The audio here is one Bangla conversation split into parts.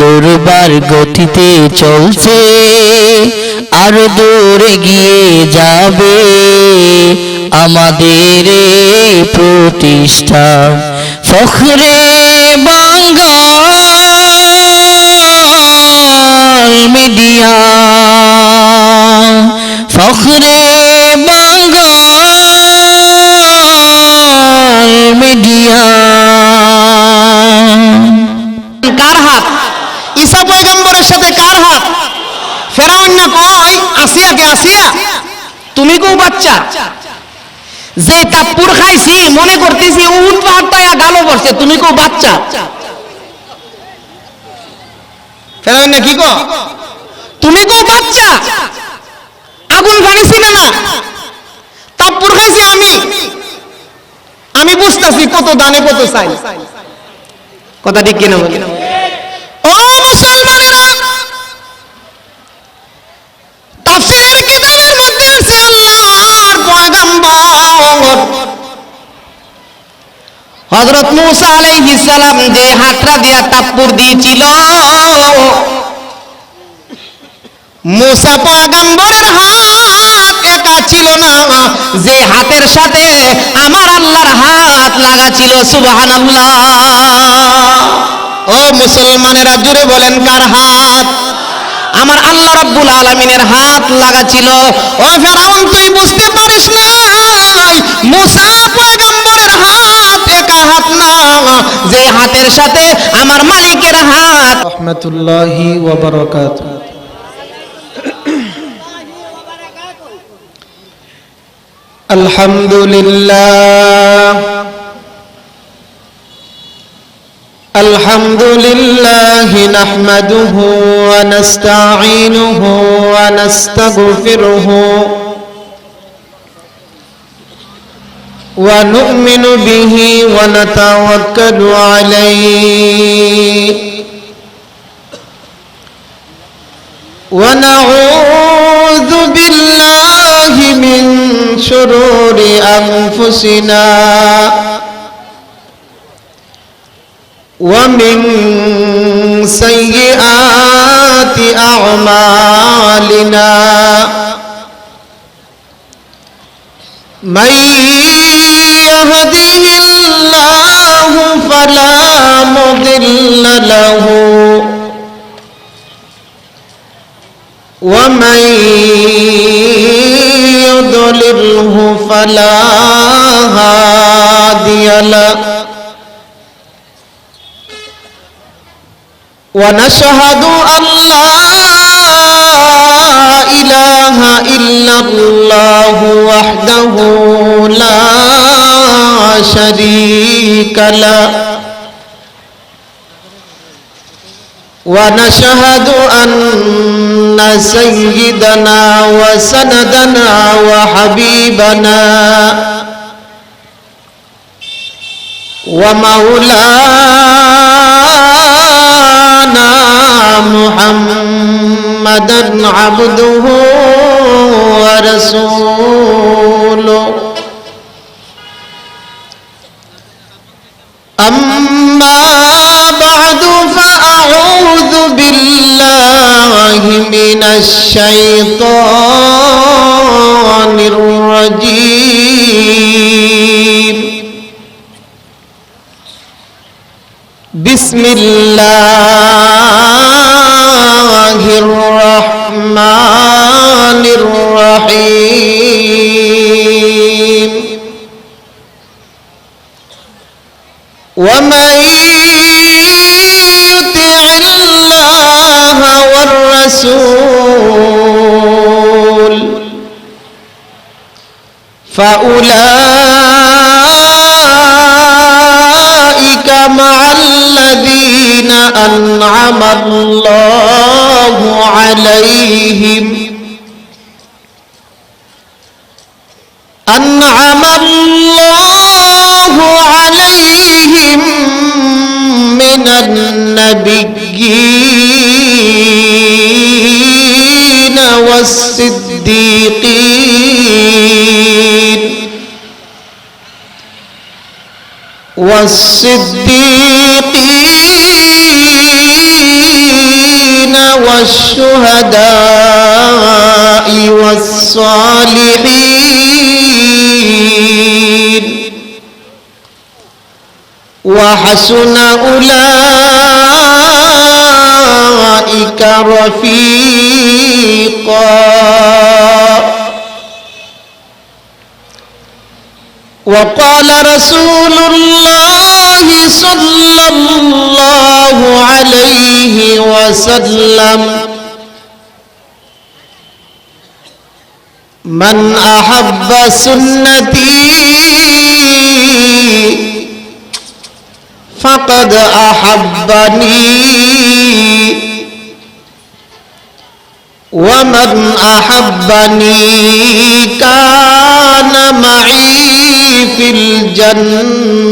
দুর্বার গতিতে চলছে, আরো দূরে গিয়ে যাবে আমাদের প্রতিষ্ঠা। ফখরে বাঙ্গাল মিডিয়া, ফখরে বাঙ্গাল মিডিয়া। কার হাত? ঈসা পয়গম্বরের সাথে কার হাত? ফেরাউন না কয় আসিয়াকে, আসিয়া তুমি কেউ বাচ্চা যে তাপ্পুর খাইছি মনে করতেছি উট পাহাড়টায়া গালো পড়ছে, তুমি কেউ বাচ্চা। ফেরাউন না কি কো তুমি কেউ বাচ্চা, আগুন পানি ছিল না, তাপ্পুর খাইছি আমি বুঝতেছি কত দানে কত চাই। কথা ঠিক কিনা বলি? ও মুসলমানেরা, তাফসীরের কিতাবের মধ্যে আছে আল্লাহর পয়গম্বর হযরত মূসা আলাইহিস সালাম যে হাতটা দিয়া তাপ্পুর দিয়েছিল, মূসা পয়গম্বরের হাত একা ছিল না, যে হাতের সাথে আমার আল্লাহর হাত লাগা ছিল। সুবহানাল্লাহ। ও মুসলমানেরা জুড়ে বলেন কার হাত? আমার আল্লাহ রাব্বুল আলামিনের হাত লাগা ছিল। ও ফেরাউন, তুই বুঝতে পারিস নাই মূসা পয়গম্বরের হাত একা হাত না, যে হাতের সাথে আমার মালিকের হাত। রাহমাতুল্লাহি ওয়া বারাকাতুহু। আলহামদুলিল্লাহ আলহামদুলিল্লাহি নাহমাদুহু ওয়া নাস্তাঈনুহু ওয়া নাস্তাগফিরুহু ওয়া নু'মিনু বিহি ওয়া নাতাওয়াক্কালু আলাইহি ওয়া নাউযু বিল্লাহি মিন শুরুরি আনফুসিনা ومن سيئات أعمالنا من يهده الله فلا مضل له ومن يضلله فلا هادي له ونشهد أن لا إله إلا الله وحده لا شريك له ونشهد أن سيدنا وسندنا وحبيبنا ومولانا محمدا عبده ورسوله أما بعد فأعوذ بالله من الشيطان الرجيم. بسم الله الرحمن الرحيم. ومن يطع الله والرسول فأولئك مع الذين أنعم الله عليهم من النبيين والصديقين والشهداء والصالحين وحسن أولئك رفيقا وقال رسول الله صلى الله عليه وسلم من أحب سنتي فقد أحبني ومن أحبني كان معي في الجنة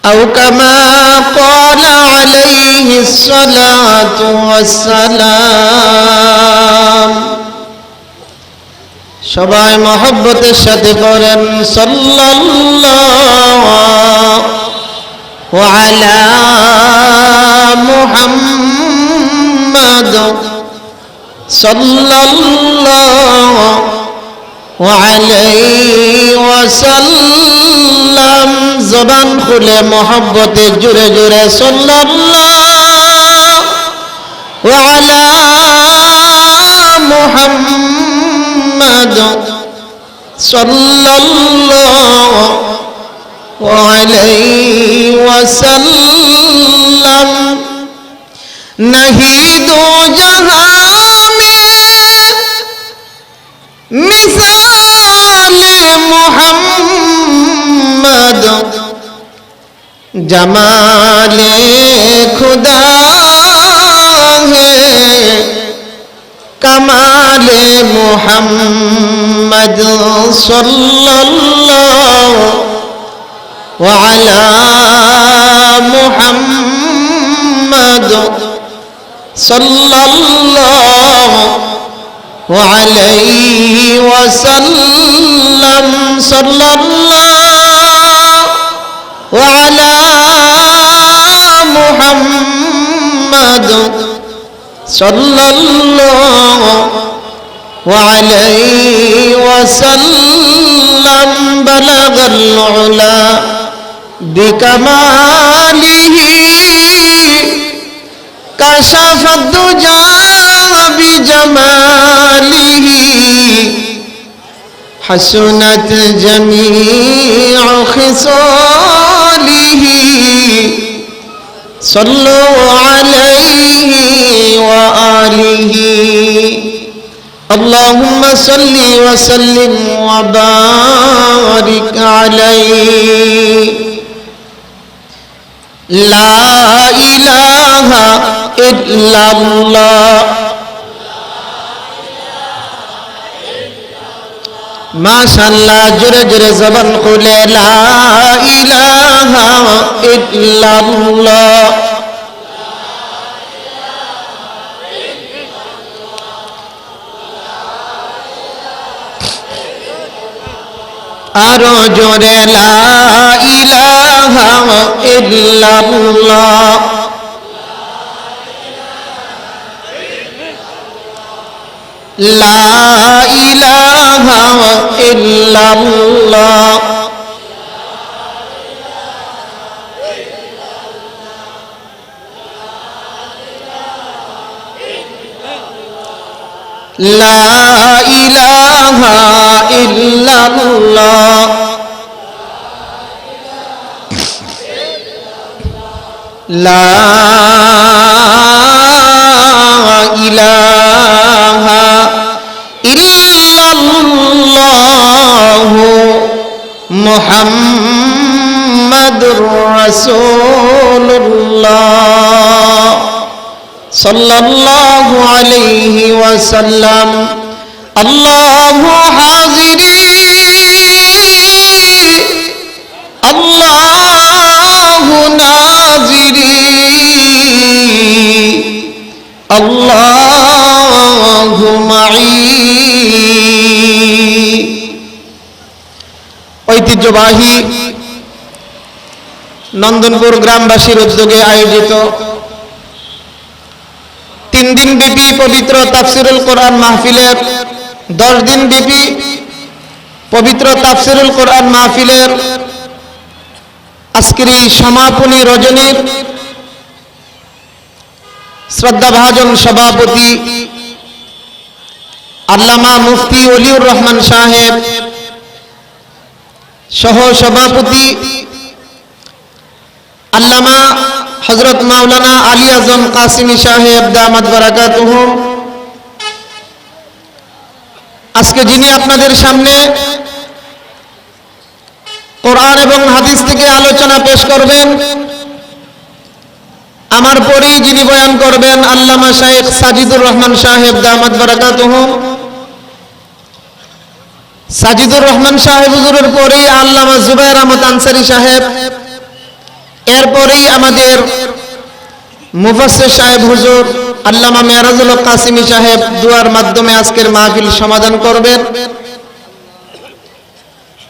أو كما قال عليه الصلاة والسلام সবাই মহব্বতের সাথে করেন সাল্লাল্লাহু আলা মুহাম্মাদ সাল্লাল্লাহু আলাইহি ওয়াসাল্লাম জবান খুলে মহব্বতে জোরে জোরে সাল্লাল্লাহু আলা মুহাম্মাদ সাল্লাল্লাহু আলাইহি ওয়াসাল্লাম नहीं दो जहां में मिसाल मोहम्मद जमाले खुदा है कमाले मोहम्मद सल्लल्लाहु अला मोहम्मद सल्लल्लाहु अलैहि वसल्लम सल्लल्लाहु अला मुहम्मद सल्लल्लाहु अलैहि वसल्लम बलगल उला बिकमालिही कशफ दुजा बिजमालिही हसनत जमीअ खिसालिही सल्लु अलैहि व आलिहि अल्लाहुम्मा सल्लि व सल्लिम व बारिक अलैहि ला इलाहा इल्लल्लाह माशाअल्लाह जोरे जोरे ज़बान खुले ला इलाहा इल्लल्लाह आरो जोरे ला इलाहा इल्लल्लाह ला इलाहा इल्लल्लाह ला इलाहा इल्लल्लाह ला इलाहा इल्लल्लाहु मुहम्मदुर रसूलुल्लाह सल्लल्लाहु अलैहि वसल्लम अल्लाहु हाज़िरी अल्लाहु नाज़िरी अल्लाहु माई ঐতিহ্যবাহী নন্দনপুর গ্রামবাসীর উদ্যোগে আয়োজিত 3 দিন ব্যাপী পবিত্র তাফসিরুল কোরআন মাহফিলের 10 দিন ব্যাপী পবিত্র তাফসিরুল কোরআন মাহফিলের আজকের এই সমাপনী রজনীর শ্রদ্ধাভাজন সভাপতি আল্লামা মুফতি ওলিউর রহমান সাহেব, সহ সভাপতি আল্লামা হযরত মাওলানা আলী আজম কাসিমি সাহেব দামাত বারাকাতুহুম, আজকে যিনি আপনাদের সামনে কোরআন এবং হাদিস থেকে আলোচনা পেশ করবেন, আমার পরেই যিনি বয়ান করবেন আল্লামা শাইখ সাজিদুর রহমান সাহেব দামাত বারাকাতুহুম। সাজিদুর রহমান সাহেব হুজুরের পরেই আল্লামা জুবায়ের আহমদ আনসারী সাহেব, এরপরেই আমাদের মুফাসসির সাহেব হুজুর আল্লামা মেরাজুল হক কাসিমি সাহেব দুয়ার মাধ্যমে আজকের মাহফিল সমাধান করবেন।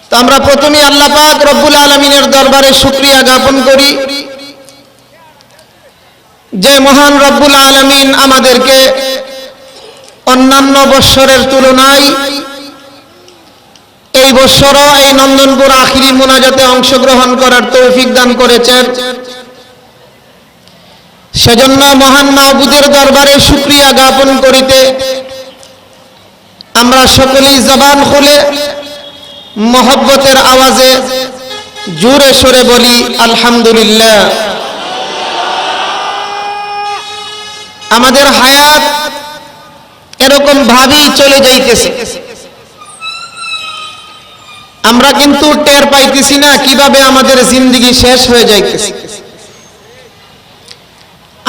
তো আমরা প্রথমেই আল্লাহ পাক রব্বুল আলামিনের দরবারে শুকরিয়া জ্ঞাপন করি যে মহান রব্বুল আলামিন আমাদেরকে অন্যান্য বৎসরের তুলনায় এই বৎসরও এই নন্দনপুর আখিরি মুনাজাতে অংশগ্রহণ করার তৌফিক দান করেছেন। সেজন্য মহান মাহবুদের দরবারে শুকরিয়া জ্ঞাপন করিতে আমরা সকলেই জবান খুলে মহব্বতের আওয়াজে জোরে সরে বলি আলহামদুলিল্লাহ। আমাদের হায়াত এরকম ভাবেই চলে যাইতেছে, আমরা কিন্তু টের পাইতেছি না কিভাবে আমাদের জিন্দেগি শেষ হয়ে যাইতেছে।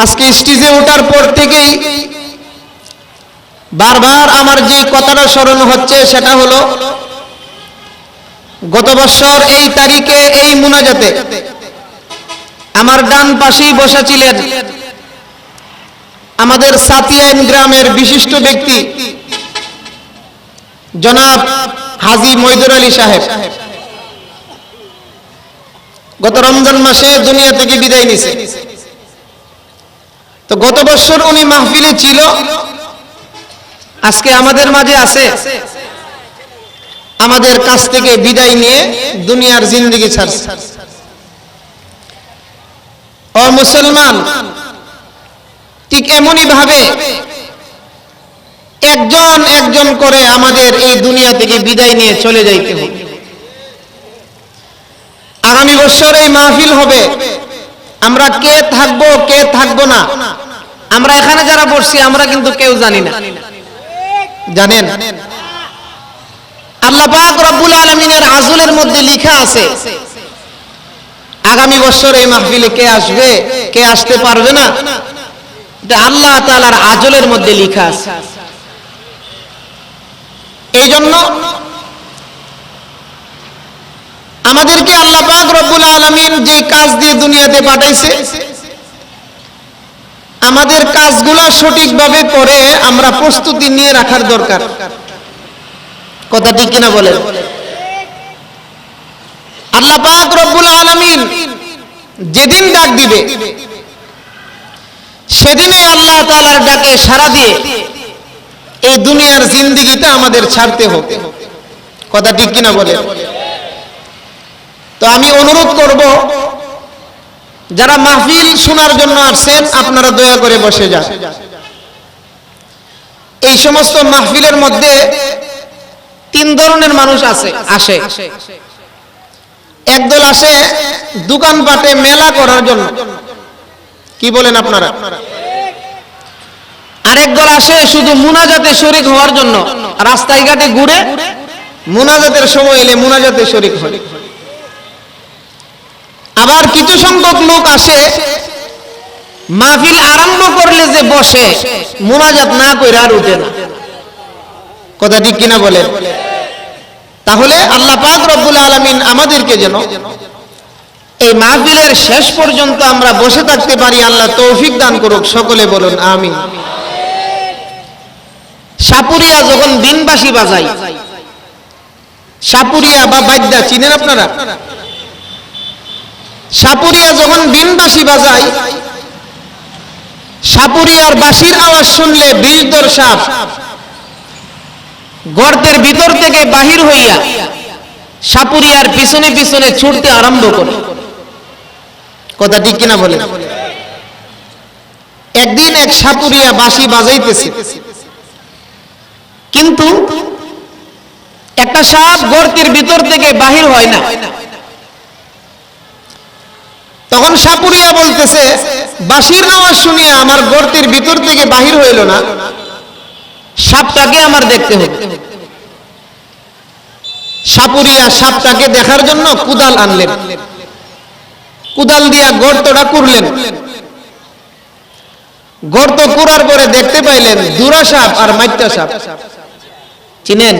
আজকে স্টেজে ওঠার পর থেকেই বারবার আমার যে কথাটা স্মরণ হচ্ছে সেটা হলো গত বছর এই তারিখে এই মুনাজাতে আমার ডান পাশেই বসা ছিলেন আমাদের সাতিয়াইন গ্রামের বিশিষ্ট ব্যক্তি জনাব হাজী মইদুর আলী সাহেব। গত রমজান মাসে দুনিয়া থেকে বিদায় নিছে। তো গত বছর উনি মাহফিলে ছিল, আজকে আমাদের মাঝে আছে, আমাদের কাছ থেকে বিদায় নিয়ে দুনিয়ার জিন্দেগি ছাড়ছে। ও মুসলমান, ঠিক এমনই ভাবে একজন একজন করে আমাদের এই দুনিয়া থেকে বিদায় নিয়ে চলে যাইতে হবে। আগামী বছর এই মাহফিল হবে, আমরা কে থাকবো কে থাকবো না, আমরা এখানে যারা বসছি আমরা কিন্তু কেউ জানি না। জানেন, আল্লাহ পাক রব্বুল আলামিনের আজলের মধ্যে লেখা আছে আগামী বছর এই মাহফিলে কে আসবে কে আসতে পারবে না, এটা আল্লাহ তাআলার আজলের মধ্যে লেখা আছে। এই জন্য আমাদেরকে আল্লাহ পাক রব্বুল আলামিন যে কাজ দিয়ে দুনিয়াতে পাঠাইছে, আমাদের কাজগুলো সঠিকভাবে করে আমরা প্রস্তুতি নিয়ে রাখার দরকার। কথা ঠিক কিনা বলেন? আল্লাহ পাক রব্বুল আলামিন যেদিন ডাক দিবে সেদিনে আল্লাহ তাআলার ডাকে সাড়া দিয়ে এই দুনিয়ার জিন্দেগিতে আমাদের ছাড়তে হবে। কথা ঠিক কিনা বলেন? তো আমি অনুরোধ করব, যারা মাহফিল শোনার জন্য আসছেন আপনারা দয়া করে বসে যান। এই সমস্ত মাহফিলের মধ্যে তিন ধরনের মানুষ আসে। একদল আসে দোকানপাটে মেলা করার জন্য, কি বলেন আপনারা? আরেক দল আসে শুধু মুনাজাতে শরীক হওয়ার জন্য, রাস্তায় ঘাটে ঘুরে মুনাজাতের সময় এলে মুনাজাতে শরীক হয়। আবার কিছু সংখ্যক লোক আসে মাহফিল আরম্ভ করলে যে বসে, মুনাজাত না কইরা আর উঠে না। কথা ঠিক কিনা বলেন? তাহলে আল্লাহ পাক রব্বুল আলামিন আমাদেরকে যেন এই মাহফিলের শেষ পর্যন্ত আমরা বসে থাকতে পারি, আল্লাহ তৌফিক দান করুক। সকলে বলুন আমিন। সাপুরিয়া যখন দিনবাসী বাজাই, সাপুরিয়া বা বাদ্যা চিনেন আপনারা? সাপুরিয়া যখন দিনবাসী বাজাই, সাপুরিয়ার বাঁশির আওয়াজ শুনলে বিষধর সাপ গর্তের ভিতর থেকে বাহির হইয়া সাপুরিয়ার পিছনে পিছনে ছুটতে আরম্ভ করে। কথা ঠিক কিনা বলে? একদিন এক সাপুরিয়া বাঁশি বাজাইতেছে, কিন্তু একটা সাপ গর্তের ভিতর থেকে বাহির হয় না। তখন সাপুরিয়া বলতেছে, বাঁশির আওয়াজ শুনিয়া আমার গর্তের ভিতর থেকে বাহির হইল না, সাপটাকে আমার দেখতে হবে। সাপুরিয়া সাপটাকে দেখার জন্য কুদাল আনলেন, কুদাল দিয়া গর্তটা কুড়লেন। গর্ত কুড়ার পরে দেখতে পাইলেন দুরা সাপ আর মাইটা সাপ। চিনেন?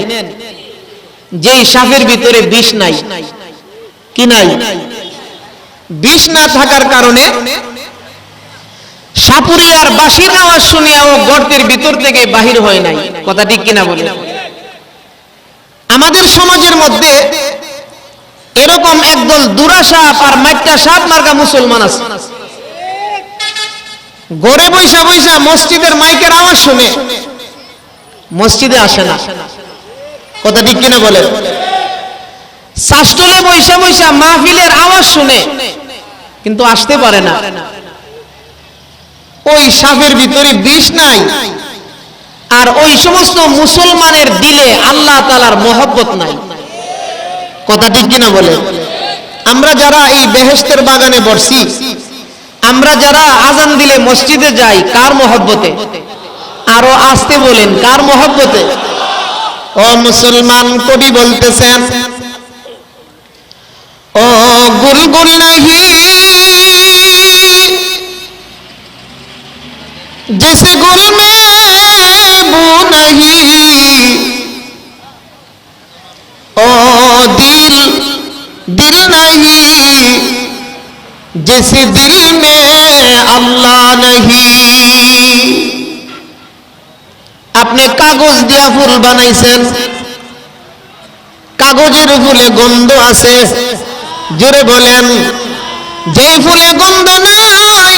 যেই সাপের ভিতরে বিষ নাই। কি নাই? বিষ না থাকার কারণে সাপুরিয়ার বাঁশির আওয়াজ শুনিয়াও গর্তের ভিতর থেকে বাহির হয় নাই। কথা ঠিক কিনা বলে? আমাদের সমাজের মধ্যে এরকম একদল দুরা সাপ আর মাইটা সাপ মার্কা মুসলমান আছে। ঘরে বৈশা বৈশা মসজিদের মাইকের আওয়াজ শুনে মসজিদে আসে না। কথা ঠিক কিনা বলে? শাস্ত্রে বৈশা বৈশা মাহফিলের আওয়াজ শুনে কিন্তু আসতে পারে না। ওই সাপের ভিতরে বিষ নাই, আর ওই সমস্ত মুসলমানের দিলে আল্লাহ তাআলার মহব্বত নাই। কথা ঠিক কিনা বলে? আমরা যারা এই বেহেশতের বাগানে বসছি, আমরা যারা আজান দিলে মসজিদে যাই, কার মহব্বতে? আরো আসতে বলেন, কার মহব্বতে? ও মুসলমান, কবি বলতেছেন, ও গুলগুল नहीं जैसे गुल में बू नहीं, ओ दिल दिल नहीं जैसे दिल में अल्लाह नहीं। আপনি কাগজ দিয়া ফুল বানাইছেন, কাগজের ফুলে গন্ধ আছে, জোরে বলেন। যেই ফুলে গন্ধ নাই,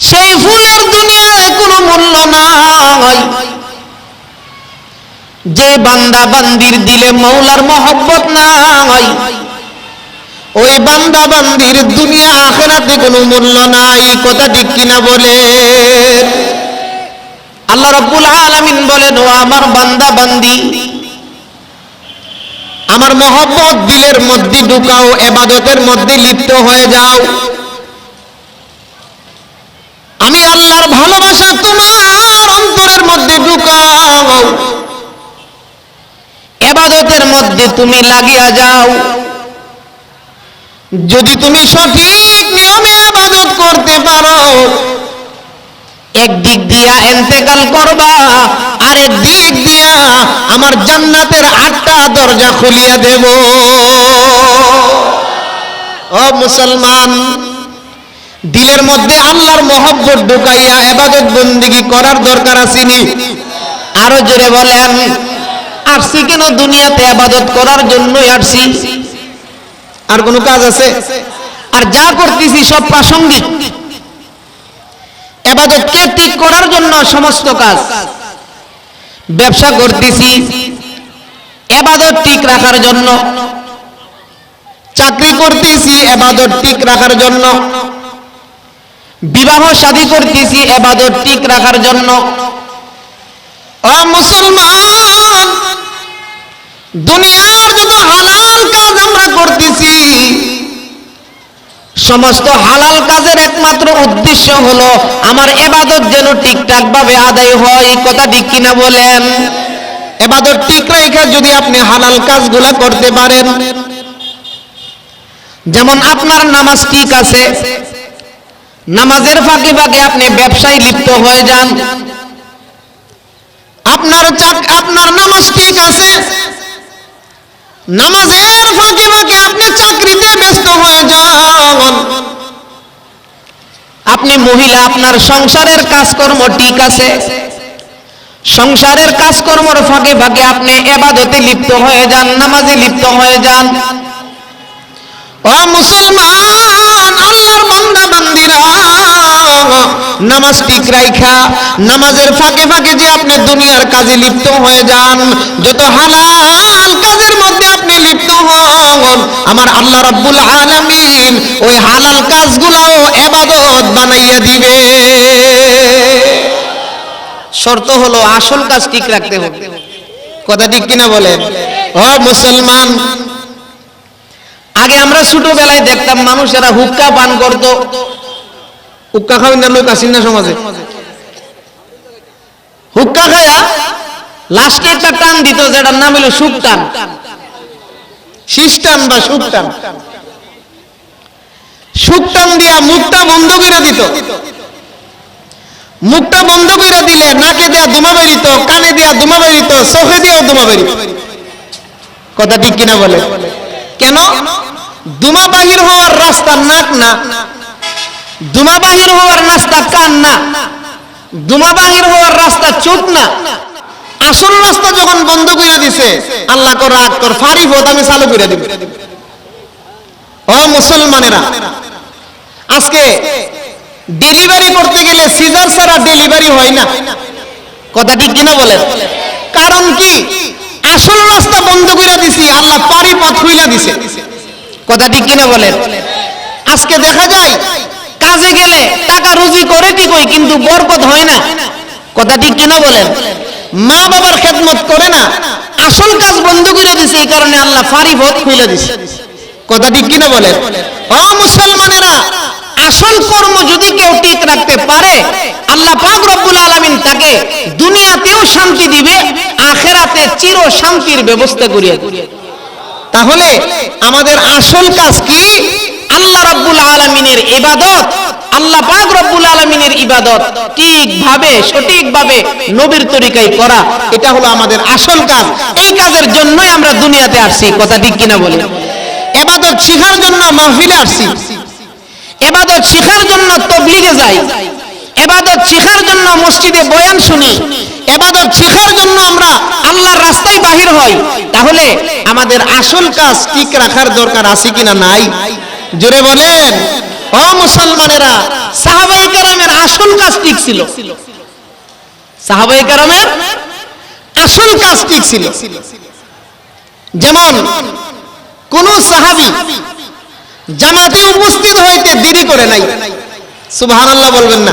সেই ফুলের দুনিয়ায় কোনো মূল্য নাই। যে বান্দা বান্দির দিলে মৌলার মহব্বত নাই, ওই বান্দা বান্দির দুনিয়া আখিরাতে কোনো মূল্য নাই। কথা ঠিক কিনা বলে? আল্লাহ রাব্বুল আলামিন বলেন, ও আমার বান্দা বান্দি, আমার মহব্বত দিলের মধ্যে ঢুকাও, ইবাদতের মধ্যে লিপ্ত হয়ে যাও। আমি আল্লাহর ভালোবাসা তোমার অন্তরের মধ্যে ঢুকাও, ইবাদতের মধ্যে তুমি লাগিয়া যাও। যদি তুমি সঠিক নিয়মে ইবাদত করতে পারো, একদিক দিয়া ইন্তেকাল করবা, আরেক দিক দিয়া আমার জান্নাতের 8টা দরজা খুলিয়া দেব। ও মুসলমান, দিলের মধ্যে আল্লাহর মহব্বত ঢুকাইয়া ইবাদত বندگی করার দরকার আসেনি? আরো জোরে বলেন। আসছি কেন? দুনিয়াতে ইবাদত করার জন্যই আসছি। আর কোনো কাজ আছে? আর যা করতেছি সব প্রাসঙ্গিক। ইবাদতকে ঠিক করার জন্য সমস্ত কাজ। ব্যবসা করতেছি ইবাদত ঠিক রাখার জন্য, চাকরি করতেছি ইবাদত ঠিক রাখার জন্য, বিবাহ শাদী করতেছি ইবাদত ঠিক রাখার জন্য। ও মুসলমান, দুনিয়ার যত হালাল কাজ আমরা করতেছি, সমস্ত হালাল কাজের একমাত্র উদ্দেশ্য হলো আমার ইবাদত যেন ঠিকঠাক ভাবে আদায় হয়। কথা ঠিক কিনা বলেন? ইবাদত ঠিক রাখা যদি আপনি হালাল কাজগুলা করতে পারেন, যেমন আপনার নামাজ ঠিক আছে, নামাজের ফাঁকে ফাঁকে আপনি ব্যবসায় লিপ্ত হয়ে যান। আপনার নামাজ ঠিক আছে, নামাজের ফাঁকে ফাঁকে আপনি চাকরিতে ব্যস্ত হয়ে যান। আপনি মহিলা, আপনার সংসারের কাজকর্ম ঠিক আছে, সংসারের কাজকর্মের ফাঁকে ফাঁকে আপনি ইবাদতে লিপ্ত হয়ে যান, নামাজে লিপ্ত হয়ে যান। ও মুসলমান, আল্লাহর বান্দা বান্দিরা, নামাজ ঠিক রাইখা নামাজের ফাঁকে ফাঁকে যে আপনি দুনিয়ার কাজে লিপ্ত হয়ে যান, যত হালাল কাজের মধ্যে আপনি লিপ্ত হন, আমার আল্লাহ রাব্বুল আলামিন ওই হালাল কাজগুলোও ইবাদত বানাইয়া দিবে। শর্ত হলো আসল কাজ ঠিক রাখতে হবে। কথা ঠিক কিনা বলেন? ও মুসলমান, আগে আমরা ছোটবেলায় দেখতাম মানুষেরা হুক্কা পান করত। হুক্কা খাওয়ার না লোক আসেন না সমাজে? হুক্কা খায়া লাস্টে একটা টান দিত, যেটার নাম হলো সুখ টান, শীষ টান বা সুখ টান। সুখ টান দিয়া মুখটা বন্ধ করে দিত। মুখটা বন্ধ করে দিলে নাকে দেয়া দুমা বেরিত, কানে দেয়া দুমা বেরিত, চোখে দিয়েও দুমা বেরিত। কথা ঠিক কিনা বলে? কেন? দুমা বাহির হওয়ার রাস্তা নাক না, দুমা বাহির হওয়ার রাস্তা কান না, দুমা বাহির হওয়ার রাস্তা চোখ না। আসল রাস্তা যখন বন্ধ করে দিছে, আল্লাহ কর রাগ কর ফাড়ি ভোট আমি চালু করে দিব। ও মুসলমানেরা, আজকে ডেলিভারি করতে গেলে সিজার ছাড়া ডেলিভারি হয় না। কথা ঠিক কিনা বলেন? কারণ কি? আসল রাস্তা বন্ধ করে দিছি, আল্লাহ পারি পথ খুইলা দিছে। কথা ঠিক কিনা বলেন? আজকে দেখা যায় কাজে গেলে টাকা রুজি করে ঠিকই, কিন্তু বরকত হয় না। কথা ঠিক কিনা বলেন? মা বাবার খেদমত করে না। আসল কাজ বন্ধ করে দিছে, এই কারণে আল্লাহ ফারি পথ খুইলা দিছে। কথা ঠিক কিনা বলেন? ও মুসলমানেরা, আসল কর্ম যদি কেউ ঠিক রাখতে পারে, আল্লাহ পাক রব্বুল আলামিন তাকে দুনিয়াতেও শান্তি দিবে, আখিরাতে চির শান্তির ব্যবস্থা করিয়া দিবে। তাহলে আমাদের আসল কাজ কি? আল্লাহ রাব্বুল আলামিনের ইবাদত। আল্লাহ পাক রব্বুল আলামিনের ইবাদত ঠিকভাবে সঠিকভাবে নবীর তরিকায় করা, এটা হলো আমাদের আসল কাজ। এই কাজের জন্যই আমরা দুনিয়াতে আসছি। কথা ঠিক কিনা বলেন? ইবাদত শিখার জন্য মাহফিলে আসছি, ইবাদত শিখার জন্য তাবলীগে যাই, ইবাদত শিখার জন্য মসজিদে বয়ান শুনি, ইবাদত শিখার জন্য আমরা আল্লাহর রাস্তায় বাহির হই। তাহলে আমাদের আসল কাজ ঠিক রাখার দরকার আছে কিনা নাই? জোরে বলেন। ও মুসলমানেরা, সাহাবায়ে কেরামের আসল কাজ ঠিক ছিল। সাহাবায়ে কেরামের আসল কাজ ঠিক ছিল। যেমন কোন সাহাবী জামাতে উপস্থিত হইতে দেরি করে নাই। সুবহানাল্লাহ বলবেন না?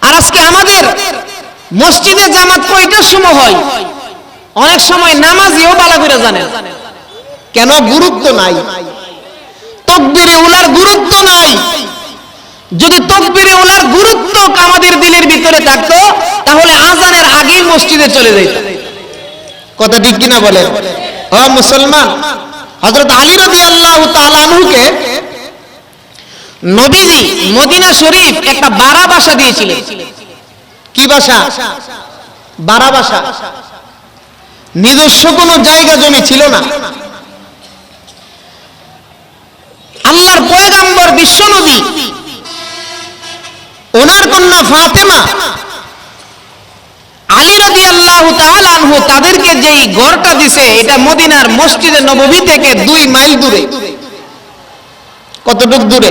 আর আজকে আমাদের মসজিদে জামাত কয়টার সময় হয়? অনেক সময় নামাজিও বালা করে জানেন। কেন? গুরুত্ব নাই। তাকবীরে উলার গুরুত্ব নাই। যদি তাকবীরে উলার গুরুত্ব আমাদের দিলের ভিতরে থাকতো, তাহলে আজানের আগেই মসজিদে চলে যাইত। কথা ঠিক কিনা বলেন? ও মুসলমান, হযরত আলী রাদিয়াল্লাহু তাআলা আনহুকে নবীজি মদিনা শরীফ একটা বাড়া বাসা দিয়েছিলেন। কি বাসা? বাড়া বাসা। নিজস্ব কোনো জায়গা জমি ছিল না। আল্লাহর পয়গম্বর বিশ্বনবী, ওনার কন্যা ফাতেমা, আলী রাদিয়াল্লাহু তাআলা আনহু তাদেরকে যেই ঘরটা দিছে, এটা মদিনার মসজিদে নববী থেকে 2 মাইল দূরে। কতটুক দূরে?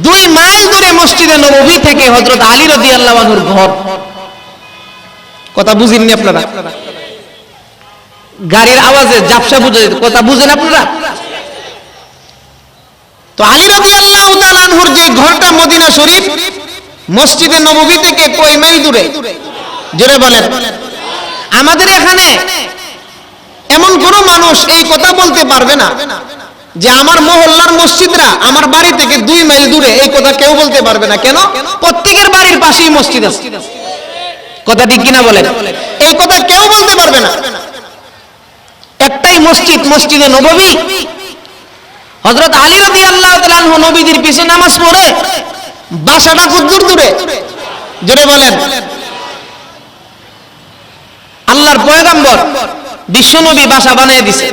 2 মাইল দূরে মসজিদে নববী থেকে হযরত আলী রাদিয়াল্লাহু আনহুর ঘর। কথা বুঝেননি আপনারা? গাড়ির আওয়াজে ঝাপসা বুঝে, কথা বুঝেন আপনারা? তো আলী রাদিয়াল্লাহু তাআলা আনহুর যে ঘরটা মদিনা শরীফ মসজিদে নববী থেকে কয় মাইল দূরে? জোরে বলেন। আমাদের এখানে এমন কোন মানুষ এই কথা বলতে পারবে না যে আমার মহল্লার মসজিদরা আমার বাড়ি থেকে 2 মাইল দূরে। এই কথা কেউ বলতে পারবে না। কেন? প্রত্যেকের বাড়ির পাশেই মসজিদ আছে। কথা ঠিক কিনা বলেন? এই কথা কেউ বলতে পারবে না। একটাই মসজিদ, মসজিদে নববী। হযরত আলী রাদিয়াল্লাহু তাআলা আনহু নবীজির পিছে নামাজ পড়ে বাসাটা কতদূর দূরে? জোরে বলেন। আল্লাহর পয়গম্বর বিশ্বনবী বাসা বানিয়ে দিয়েছে।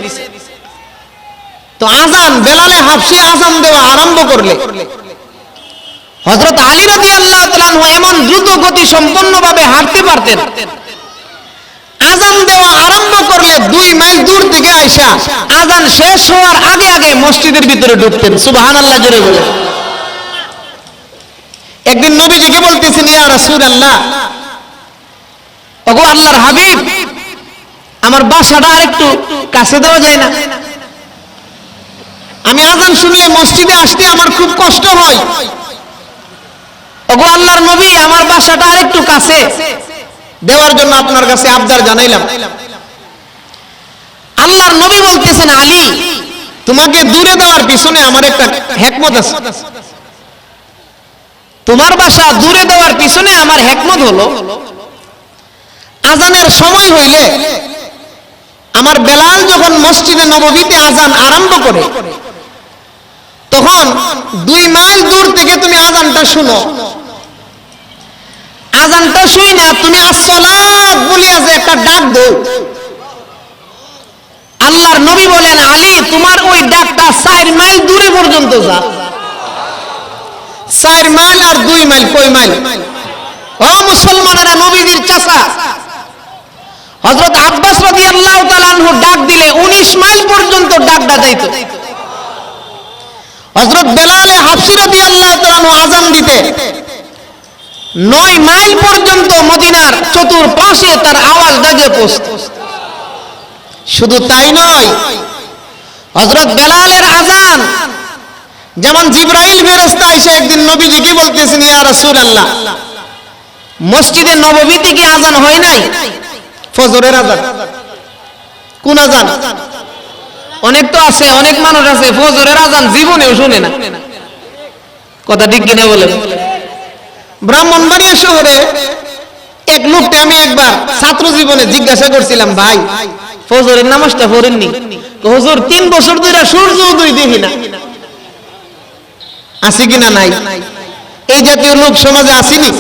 তো আজান, বেলালে হাফসি আজান দেওয়া আরম্ভ করলে হযরত আলী রাদিয়াল্লাহু তাআলা আনহু এমন দ্রুত গতি সম্পন্নভাবে হাঁটতে পারতেন। আজান দেওয়া আরম্ভ করলে 2 মাইল দূর থেকে আইসা আজান শেষ হওয়ার আগে আগে মসজিদের ভিতরে ঢুকতেন। সুবহানাল্লাহ জোরে বলেন। একদিন নবীজিকে বলতেছেন, ইয়া রাসূলুল্লাহ, ওগো আল্লাহর হাবিব, আমার বাসাটা আরেকটু কাছে দেওয়া যায় না? আমি আজান শুনলে মসজিদে আসতে আমার খুব কষ্ট হয়। ওগো আল্লাহর নবী, আমার বাসাটা আরেকটু কাছে দেওয়ার জন্য আপনার কাছে আবদার জানাইলাম। আল্লাহর নবী বলতেছেন, আলী, তোমাকে দূরে দেওয়ার পিছনে আমার একটা হিকমত আছে। তোমার বাসা দূরে দেওয়ার পিছনে আমার হিকমত হলো, আজানের সময় হইলে আমার বেলাল যখন মসজিদে নববীতে আজান আরম্ভ করে, তখন 2 মাইল দূর থেকে তুমি আজানটা শুনো। আজানটা শুই না তুমি আসসালাত বলিয়া যে একটা ডাক দাও, আল্লাহর নবী বলেন, আলী, তোমার ওই ডাকটা 4 মাইল দূরে পর্যন্ত যা। 4 মাইল আর 2 মাইল, কয় মাইল? ও মুসলমানেরা, নবীজির চাচা হযরত আব্বাস রাদিয়াল্লাহু তাআলা আনহু ডাক দিলে 19 মাইল পর্যন্ত ডাকটা যাইত। হযরত বেলাল হাবশী রাদিয়াল্লাহু তাআলা আনহু আযান দিতে 9 মাইল পর্যন্ত মদিনার চতুর্পাশে তার আওয়াজটা গিয়ে পৌঁছত। শুধু তাই নয়, হযরত বেলালের আযান যেমন জিবরাইল ফেরেশতা এসে একদিন নবীজিকে বলতেছেন, ইয়া রাসূলুল্লাহ, মসজিদে নববীতে কি আযান হয় নাই? ফজরের আযান। কোন আযান? অনেক তো আছে, অনেক মানুষ আছে ফজরের আযান জীবনেও শুনে না। কথা ঠিক কিনা বলেন? ব্রাহ্মণবাড়িয়া শহরে এক লোককে আমি একবার ছাত্র জীবনে জিজ্ঞাসা করছিলাম, ভাই, ফজরের নামাজটা পড়েননি? হুজুর, 3 বছর ধরে সূর্য উদয় দেখি না। আছে কিনা? নাই। এই জাতীয় লোক সমাজে আসেনি।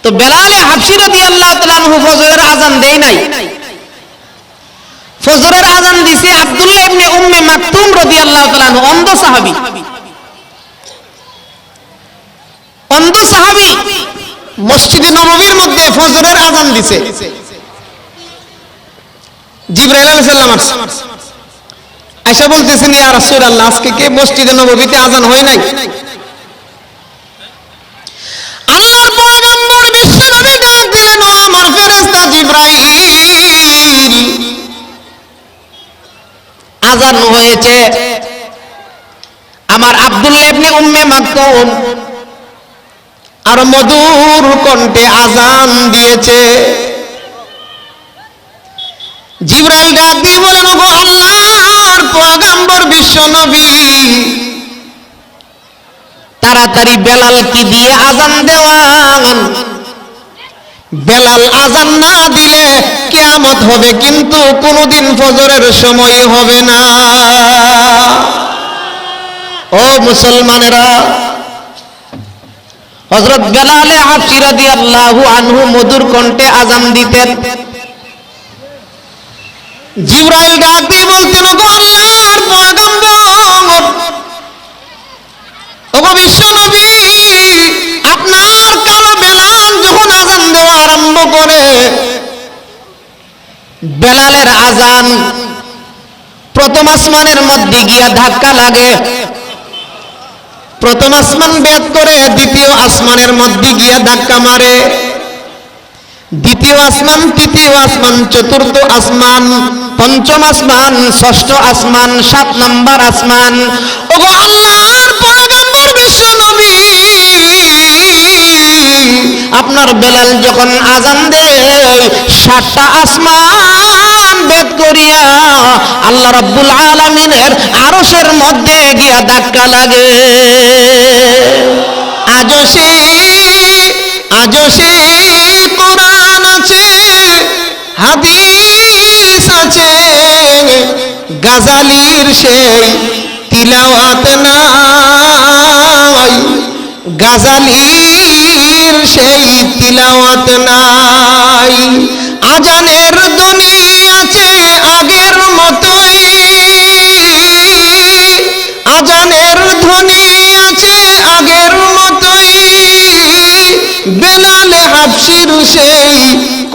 তো বেলালে হাবশী রাদিয়াল্লাহু তাআলা আনহু ফজরের আযান দেয় নাই। ফজরের আযান দিছে আব্দুল্লাহ ইবনে উম্মে মাকতুম রাদিয়াল্লাহু তাআলা আনহু, অন্ধ সাহাবী। অন্ধ সাহাবী মসজিদে নববীর মধ্যে ফজরের আযান দিছে। জিবরাইল আলাইহিস সালাম আয়েশা বলতেছেন, ইয়া রাসূলুল্লাহ, আজকে কে মসজিদে নববীতে আযান হয় নাই? আল্লাহর পয়গম্বর বিশ্ব নবী ডাক দিলেন, ও আমার ফেরেশতা জিবরাইল, আযান হয়েছে। আমার আব্দুল্লাহ ইবনে উম্মে মাকতুম আর মধুর কণ্ঠে আযান দিয়েছে। জিবরাইল ডাক দিয়ে বলেন, ওগো আল্লাহর পয়গম্বর বিশ্ব নবী, তাড়াতাড়ি বেলাল কি দিয়ে আযান দেওয়ান। বেলাল আযান না দিলে কিয়ামত হবে, কিন্তু কোনদিন ফজরের সময় হবে না। ও মুসলমানেরা, হযরত বেলাল হাবশী রাদিয়াল্লাহু আনহু মধুর কণ্ঠে আযান দিতেন। জিবরাইল ডাক দিয়ে বলতেন, ওগো আল্লাহর পয়গম্বর, ওগো বিশ্ব নবী, আপনার কালো বেলাল যখন আযান দেওয়া আরম্ভ করে, বেলালের আযান প্রথম আসমানের মধ্যে গিয়া ধাক্কা লাগে। প্রথম আসমান ভেদ করে দ্বিতীয় আসমানের মধ্যে গিয়া ধাক্কা মারে। দ্বিতীয় আসমান, তৃতীয় আসমান, চতুর্থ আসমান, পঞ্চম আসমান, ষষ্ঠ আসমান, 7 নম্বর আসমান। ওগো আল্লাহর পয়গম্বর বিশ্ব নবী, আপনার বেলাল যখন আযান দেয় 7টা আসমান ভেদ করিয়া আল্লাহ রাব্বুল আলামিনের আরশের মধ্যে গিয়া ধাক্কা লাগে। আজও সে কোরআন আছে, হাদিস আছে, গাজালির সেই তিলাওয়াত নাই, গাজালির সেই তিলাওয়াত নাই। আজানের ধ্বনি আছে আগের মতোই, আজানের ধ্বনি আছে আগের মতোই, বেলাল হাবশীর সেই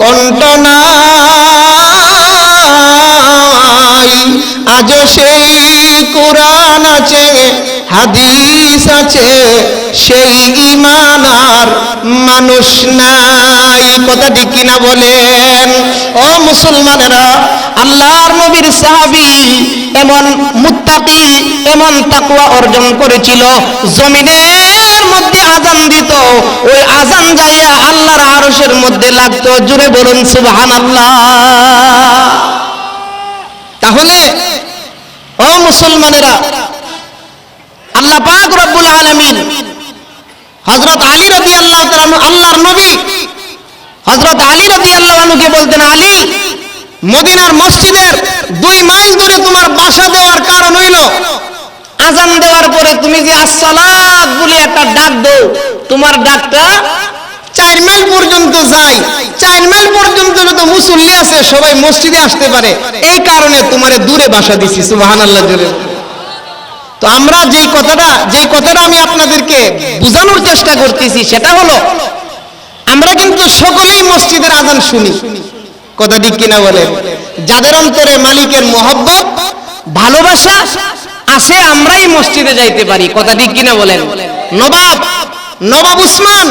কণ্ঠ নাই। আজও সেই কোরআন আছে, হাদিস হাদিস আছে, সেই ঈমান আর মানুষ নাই। কথা ঠিক কিনা বলেন? ও মুসলমানেরা, আল্লাহর নবীর সাহাবী এমন মুত্তাকি, এমন তাকওয়া অর্জন করেছিল, জমিনের মধ্যে আযান দিত, ওই আযান যাইয়া আল্লাহর আরশের মধ্যে লাগতো। জুড়ে বলুন সুবহানাল্লাহ। তাহলে ও মুসলমানেরা, আল্লাহ পাক রব্বুল আলামিন হযরত আলী রাদিয়াল্লাহু তাআলা আনহু, আল্লাহর নবী হযরত আলী রাদিয়াল্লাহু আনহুকে বলতেন, আলী, মদিনার মসজিদের 2 মাইল দূরে তোমার বাসা দেওয়ার কারণ হইল আযান দেওয়ার পরে তুমি যে আসসালাত বলে একটা ডাক দাও, তোমার ডাকটা 4 মাইল পর্যন্ত যায়। 4 মাইল পর্যন্ত যত মুসল্লি আছে সবাই মসজিদে আসতে পারে, এই কারণে তোমারে দূরে বাসা দিছি। সুবহানাল্লাহ জোরে। তো আমরা যে কথাটা আমি আপনাদেরকে বোঝানোর চেষ্টা করতেছি সেটা হলো, আমরা কিন্তু সকলেই মসজিদের আযান শুনি। কথা ঠিক কিনা বলেন? যাদের অন্তরে মালিকের মহব্বত, ভালোবাসা আছে, আমরাই মসজিদে যাইতে পারি। কথা ঠিক কিনা বলেন? নবাব উসমান,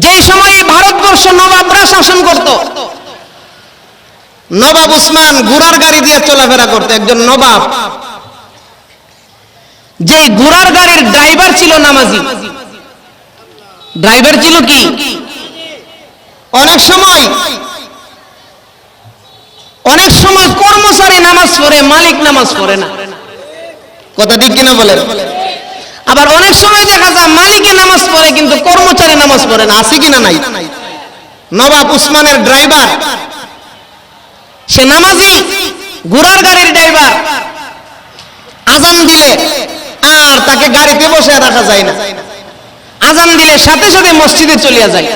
যে সময় ভারতবর্ষ নবাবরা শাসন করত, নবাব উসমান ঘোড়ার গাড়ি দিয়ে চলাফেরা করত। একজন নবাব, যে ঘোড়ার গাড়ির ড্রাইভার ছিল নামাজি। ড্রাইভার ছিল কি? অনেক সময় কর্মচারী নামাজ পড়ে, মালিক নামাজ পড়ে না। কথা ঠিক কিনা বলেন? আবার অনেক সময় দেখা যায় মালিকে নামাজ পড়ে কিন্তু কর্মচারী নামাজ পড়ে না। আছে কিনা নাই? নবাব উসমানের ড্রাইভার, সে নামাজি, ঘোড়ার গাড়ির ড্রাইভার। আযান দিলে আর তাকে গাড়িতে বসে রাখা যায় না। আযান দিলে সাথে সাথে মসজিদে চলিয়া যায়।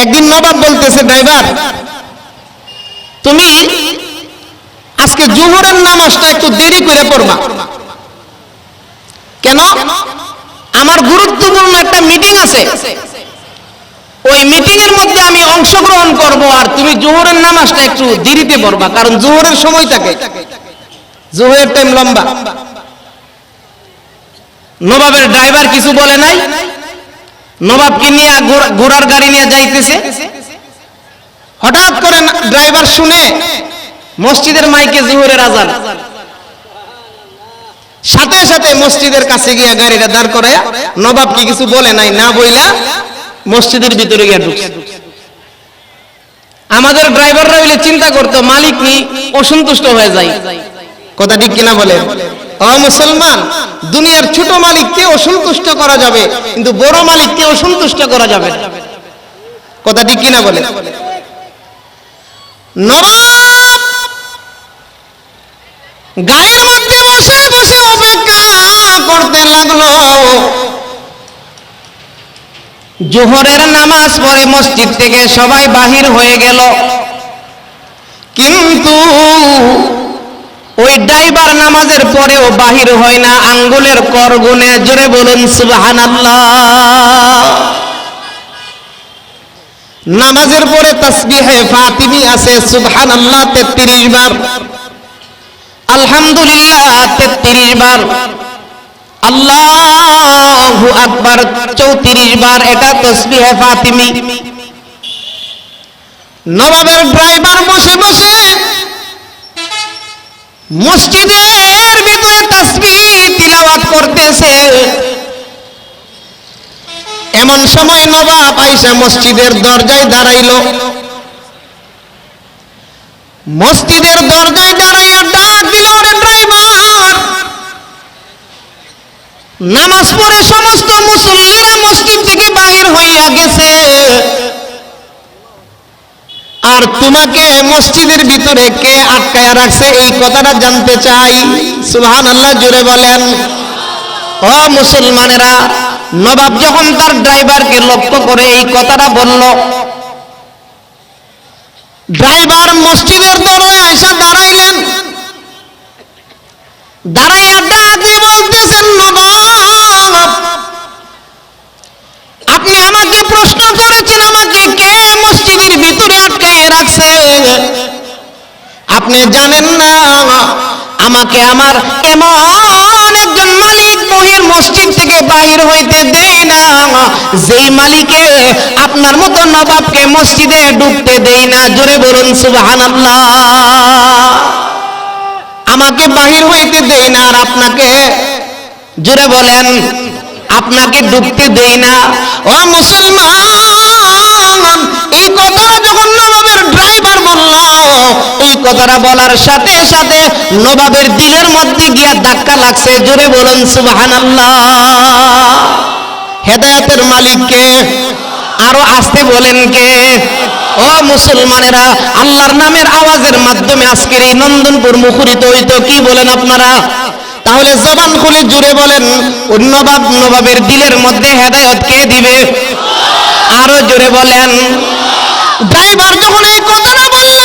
একদিন নবাব বলতেছে, ড্রাইভার, তুমি আজকে জোহরের নামাজটা একটু দেরি করে পড়বা। কেন? আমার গুরুত্বপূর্ণ একটা মিটিং আছে, ওই মিটিং এর মধ্যে আমি অংশগ্রহণ করব, আর তুমি জোহরের নামাজটা একটু দেরিতে পড়বা, কারণ জোহরের সময় থাকে, জোহরের টাইম লম্বা। নবাবের ড্রাইভার কিছু বলে নাই। নবাবকে নিয়ে ঘোড়ার গাড়ি নিয়ে যাইতেছে। হঠাৎ করে ড্রাইভার শুনে মসজিদের মাইকে জোহরের আযান। সাথে সাথে মসজিদের কাছে গিয়ে গাড়িটা দাঁড় করায়া, নবাবকে কিছু বলে নাই, না বইলা মসজিদের ভিতরে গিয়ে ঢুকছে। আমাদের ড্রাইভাররা হইলে চিন্তা করতো মালিক নি অসন্তুষ্ট হয়ে যায়। কথা ঠিক কিনা বলে? ও মুসলমান, দুনিয়ার ছোট মালিককে অসন্তুষ্ট করা যাবে, কিন্তু বড় মালিককে অসন্তুষ্ট করা যাবে না। কথা ঠিক কিনা বলে? নবাব গাড়ির মধ্যে বসে বসে অপেক্ষা করতে লাগলো। জোহরের নামাজ পড়ে মসজিদ থেকে সবাই বাহির হয়ে গেল, কিন্তু ওই ড্রাইভার নামাজের পরেও বাহির হয় না, আঙ্গুলের কর গুনে। জোরে বলুন সুবহানাল্লাহ। নামাজের পরে তাসবিহে ফাতিমি আছে সুবহানাল্লাহ 33 বার, আলহামদুলিল্লাহ 33 বার, আল্লাহু আকবার 34 বার। এটা তাসবিহে ফাতিমি। নবাবের ড্রাইভার বসে বসে মসজিদের ভিতরে তাসবিহ তিলাওয়াত করতেছে। এমন সময় নবাব আইসা মসজিদের দরজায় দাঁড়াইলো। মসজিদের দরজায় দাঁড়াইয়া ডাক দিল, রে ড্রাইভার, নামাজ পড়ে সমস্ত মুসল্লিরা মসজিদ থেকে বাইর হইয়া গেছে, আর তোমাকে মসজিদের ভিতরে কে আটকায়া রাখছে এই কথাটা জানতে চাই। সুবহানাল্লাহ জোরে বলেন। ও মুসলমানেরা, নবাব যখন তার ড্রাইভারকে লক্ষ্য করে এই কথাটা বলল, ড্রাইভার মসজিদের দরজায় এসে দাঁড়াইলেন। দাঁড়াইয়া ডাক দিয়ে বলতেছেন, নবাব, আপনি আমাকে প্রশ্ন করেছেন আমাকে কে মসজিদের ভিতরে আটকায় রাখছে। আপনি জানেন না আমাকে আমার এমন বাহির হইতে দেই না, যেই মালিকে আপনার মতো নবাবকে মসজিদে ঢুকতে দেই না। জোরে বলুন সুবহানাল্লাহ। আমাকে বাহির হইতে দেই না আর আপনাকে, জোরে বলেন, আপনাকে ঢুকতে দেই না। ও মুসলমান, এই কথাটা যখন নবাবের ড্রাইভার বলল, এই কথাটা বলার সাথে সাথে নবাবের দিলের মধ্যে গিয়া ধাক্কা লাগছে। জোরে বলুন সুবহানাল্লাহ। হেদায়েতের মালিক কে? আরো আসতে বলেন কে? ও মুসলমানেরা, আল্লাহর নামের আওয়াজের মাধ্যমে আজকের এই নন্দনপুর মুখরিত হইতো। কি বলেন আপনারা? তাহলে জবান খুলে জুড়ে বলেন, নবাবের দিলের মধ্যে হেদায়েত কে দিবে? আরো জোরে বলেন। ড্রাইভার যখন এই কথাটা বলল,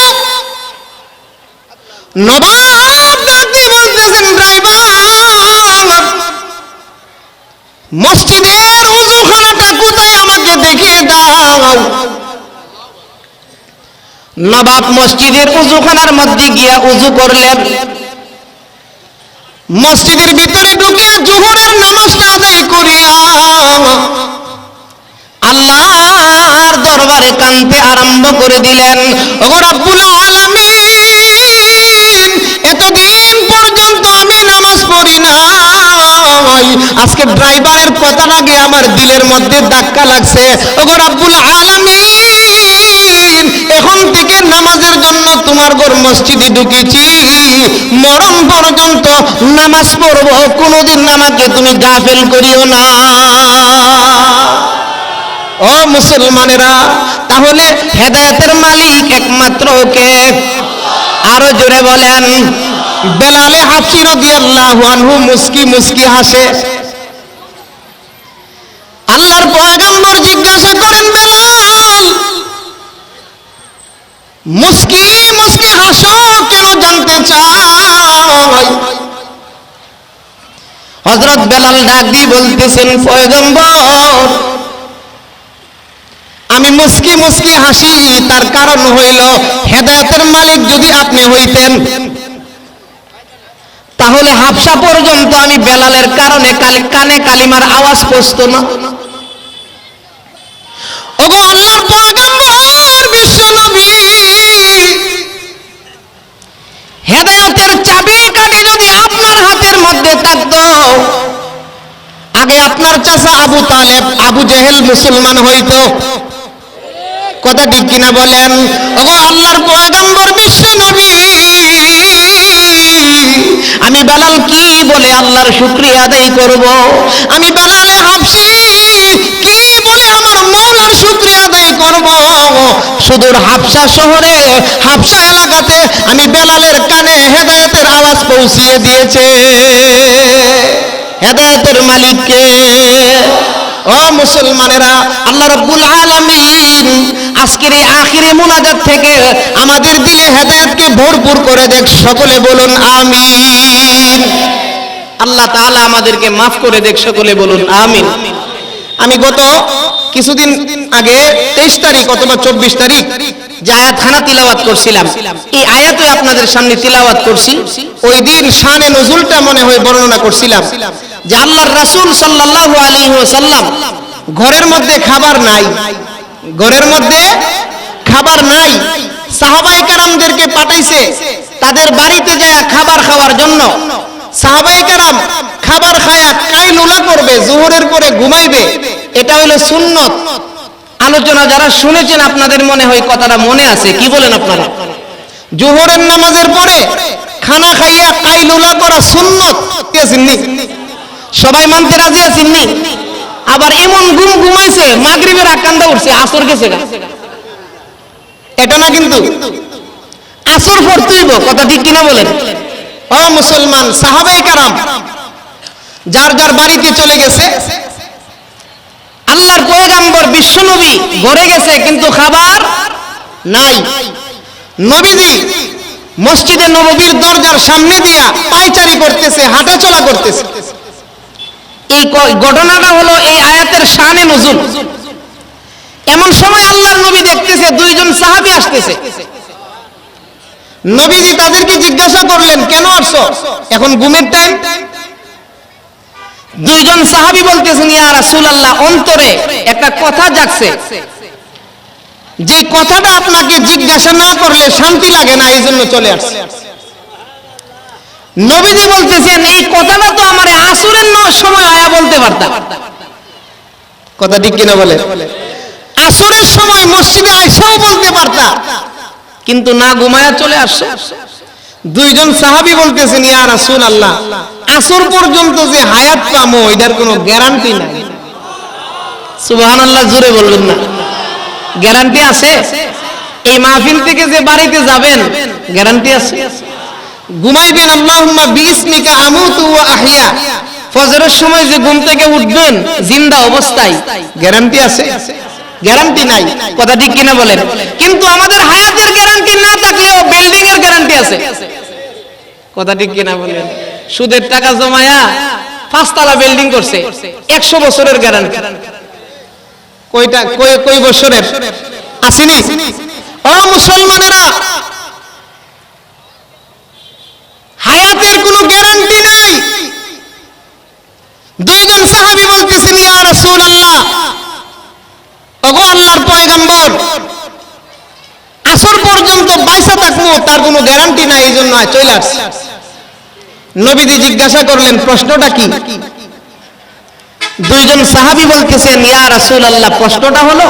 নবাব ডাক দিয়ে বলতেছেন, ড্রাইভার, মসজিদের ওযুখানাটা কোথায় আমাকে দেখিয়ে দাও। নবাব মসজিদের ওযুখানার মধ্যে গিয়া ওযু করলেন। মসজিদের ভিতরে ঢুকে জোহরের নামাজটা আদায় করিয়া আল্লাহর দরবারে কাঁদতে আরম্ভ করে দিলেন। ওগো রব্বুল আলামিন, এতদিন পর্যন্ত আমি নামাজ পড়ি নাই, আজকে ড্রাইভারের কথার আগে আমার দিলের মধ্যে ধাক্কা লাগছে। ওগো রব্বুল আলামিন, এখন থেকে নামাজের জন্য তোমার ঘর মসজিদে ঢুকেছি, মরণ পর্যন্ত নামাজ পড়বো, কোনোদিন আমাকে তুমি গাফেল করিও না। ও মুসলমানেরা, তাহলে হেদায়েতের মালিক একমাত্র কে? আরো জোরে বলেন। বেলালে হাবশী রাদিয়াল্লাহু আনহু মুস্কি মুস্কি হাসে। আল্লাহর পয়গম্বর জিজ্ঞাসা করেন, বেলাল, মুস্কি মুস্কি হাসো কেন, জানতে চাই। হযরত বেলাল ডাক দিয়ে বলতেছেন, পয়গম্বর, আমি মুস্কি মুস্কি হাসি, তার কারণ হইল হেদায়েতের মালিক যদি আপনি হইতেন, তাহলে হাবশা পর্যন্ত আমি বেলালের কারণে কানে কালিমার আওয়াজ পৌঁছতো না। ওগো আল্লাহর পয়গম্বর বিশ্ব নবী, হেদায়েতের চাবিকাঠি যদি আপনার হাতের মধ্যে থাকতো, আগে আপনার চাচা আবু তালেব, আবু জেহেল মুসলমান হইতো। কথা ঠিক কিনা বলেন? ওগো আল্লাহর পয়গম্বর বিশ্ব নবী, আমি বেলাল কি বলে আল্লাহর শুকরিয়া আদায় করব? আমি বেলালে হাবশী কি বলে আমার মওলার শুকরিয়া আদায় করব? সুদূর হাবশা শহরে, হাবশা এলাকাতে আমি বেলালের কানে হেদায়েতের আওয়াজ পৌঁছিয়ে দিয়েছে। হেদায়েতের মালিক কে? ও মুসলমানেরা, আল্লাহ রাব্বুল আলামিন আজকের এই আখিরি মুনাজাত থেকে আমাদের দিলে হেদায়েতকে ভরপুর করে দেখ। সকলে বলুন আমিন। আল্লাহ তাআলা আমাদেরকে মাফ করে দেখ। সকলে বলুন আমিন। আমি গত কিছুদিন আগে 23 তারিখ অথবা 24 তারিখ যে আয়াতখানা তিলাওয়াত করছিলাম, এই আয়াতে আপনাদের সামনে তিলাওয়াত করছি। ওই দিন শানে নজুলটা মনে হয় বর্ণনা করছিলাম যে আল্লাহর রাসূল সাল্লাল্লাহু আলাইহি ওয়াসাল্লাম ঘরের মধ্যে খাবার নাই, ঘরের মধ্যে খাবার নাই, সাহাবায়ে কেরামদেরকে পাঠাইছে তাদের বাড়িতে যায় খাবার খাওয়ার জন্য। সাহাবায়ে কেরাম খাবার খায়া কাইলুলা করবে, যোহরের পরে ঘুমাইবে, এটা হলো সুন্নত। আলোচনা যারা শুনেছেন আপনাদের মনে হয় কথাটা মনে আছে। কি বলেন আপনারা? যোহরের নামাজের পরে খানা খাইয়া কাইলুলা করা সুন্নত। সবাই মানতে রাজি আছেননি? আবার এমন ঘুম ঘুমাইছে, মাগরিবের আকান্দা উঠছে, আসর গেছে গা, এটা না, কিন্তু আসর পড়তেইব। কথা ঠিক কিনা বলেন? ও মুসলমান, সাহাবায়ে কেরাম যার যার বাড়িতে চলে গেছে। আল্লাহর পয়গম্বর বিশ্বনবী ঘরে গেছে, কিন্তু খাবার নাই। নবীজি মসজিদে নববীর দরজার সামনে দিয়া পায়চারি করতেছে, হাঁটাচলা করতেছে। এই ঘটনাটা হলো এই আয়াতের শানে নজুল। এমন সময় আল্লাহর নবী দেখতেছে দুইজন সাহাবী আসতেছে। নবীজি তাদেরকে জিজ্ঞাসা করলেন, কেন আসছো? এখন ঘুমের টাইম। দুইজন সাহাবী বলতেছেন ইয়া রাসূলুল্লাহ অন্তরে একটা কথা জাগছে, যে কথাটা আপনাকে জিজ্ঞাসা না করলে শান্তি লাগে না, এই জন্য চলে আসছে। নবীজি বলতেছেন এই কথাটা তো আমার আসরের সময় আয়া বলতে পারতাম। কথা ঠিক কিনা বলে? আসরের সময় মসজিদে আইসাও বলতে পারতাম, কিন্তু না, ঘুমায়া চলে আসছে। দুইজন সাহাবী বলতেছেন ইয়া রাসূলুল্লাহ আসর পর্যন্ত যে হায়াত পাবো এটার কোনো গ্যারান্টি নাই। সুবহানাল্লাহ, জোরে বলবেন না? গ্যারান্টি আছে? এই মাহফিল থেকে যে বাড়িতে যাবেন গ্যারান্টি আছে? ঘুমাইবেন আল্লাহুম্মা বিসমিকা আমুতু ওয়া আহইয়া, ফজরের সময় যে ঘুম থেকে উঠবেন জিন্দা অবস্থায়, গ্যারান্টি আছে? গ্যারান্টি নাই। কথা ঠিক কিনা বলেন? কিন্তু আমাদের হায়াতের গ্যারান্টি না থাকলেও বিল্ডিং এর গ্যারান্টি আছে। কথা ঠিক কিনা বলেন? সুদের টাকা জমায়া 5 তলা বিল্ডিং করছে, 100 বছরের গ্যারান্টি। কই বছরের আসেনি? ও মুসলমানেরা, হায়াতের কোনো গ্যারান্টি নাই। দুইজন সাহাবী বলতেছেন ইয়া রাসূলুল্লাহ, ওগো আল্লাহর পয়গম্বর, আসর পর্যন্ত বাইসা থাকবো তার কোনো গ্যারান্টি নাই, এই জন্য চলে আসছে। নবীজি জিজ্ঞাসা করলেন প্রশ্নটা কি? দুইজন সাহাবী বলতেছেন ইয়া রাসূলুল্লাহ প্রশ্নটা হলো,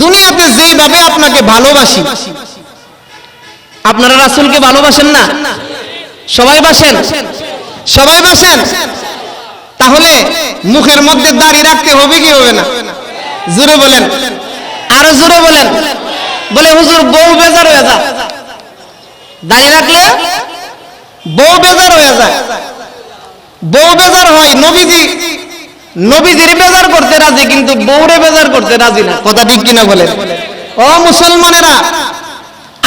দুনিয়াতে যেভাবে আপনাকে ভালোবাসি, আপনারা রাসূলকে ভালোবাসেন না? সবাই বাসেন? সবাই বাসেন? তাহলে মুখের মধ্যে দাড়ি রাখতে হবে কি হবে না? জোরে বলেন, আরো জোরে বলেন। বলে হুজুর বউ বেজার হয়ে যায়, দাড়ি রাখলে বউ বেজার হয়ে যায়। বউ বেজার হয়, নবীজির বেজার করতে রাজি, কিন্তু বউরে বেজার করতে রাজি না। কথা ঠিক কিনা বলেন? ও মুসলমানেরা,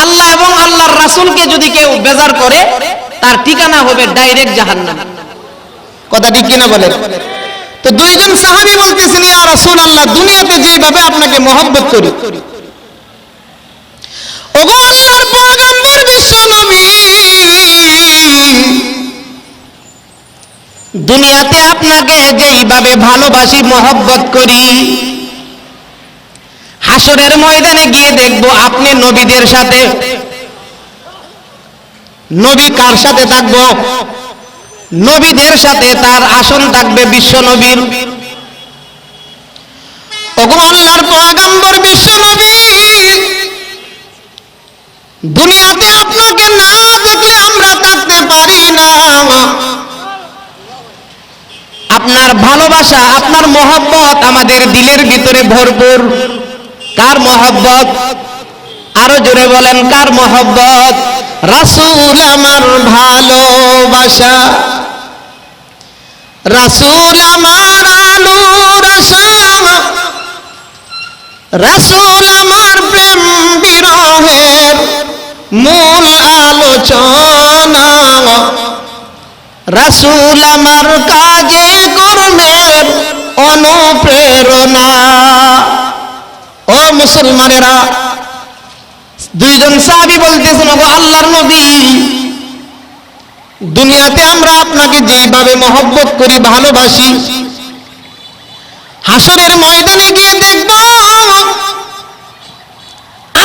আল্লাহ এবং আল্লাহর রাসূলকে যদি কেউ বেজার করে তার ঠিকানা হবে ডাইরেক্ট জাহান্নাম। কথা ঠিক কিনা বলেন? তো দুইজন সাহাবী বলতেছেন ইয়া রাসূলুল্লাহ দুনিয়াতে যেভাবে আপনাকে মহব্বত করি, ওগো আল্লাহর পয়গম্বর বিশ্ব নবী, দুনিয়াতে আপনাকে যেইভাবে ভালোবাসি মহব্বত করি, হাসরের ময়দানে গিয়ে দেখবো আপনি নবীদের সাথে। নবী কার সাথে থাকবো? নবীদের সাথে, তার আসন থাকবে বিশ্ব নবীর। ওগো আল্লাহর পয়গম্বর বিশ্ব নবী, দুনিয়াতে আপনাকে না দেখলে আমরা থাকতে পারি না। আপনার ভালোবাসা, আপনার মহব্বত আমাদের দিলের ভিতরে ভরপুর। কার মহব্বত? আরো জোরে বলেন, কার মহব্বত? রাসূল আমার ভালোবাসা, রাসূল আমার আলোর আশা, রাসূল আমার প্রেম বিরহের মূল আলোচনা, রাসূল আমার কাজে কর্মের অনুপ্রেরণা। ও মুসলমানেরা, দুইজন সাহাবী বলতেছেন ওগো আল্লাহর নবী, দুনিয়াতে আমরা আপনাকে যেভাবে মহব্বত করি, ভালোবাসি, হাসরের ময়দানে গিয়ে দেখব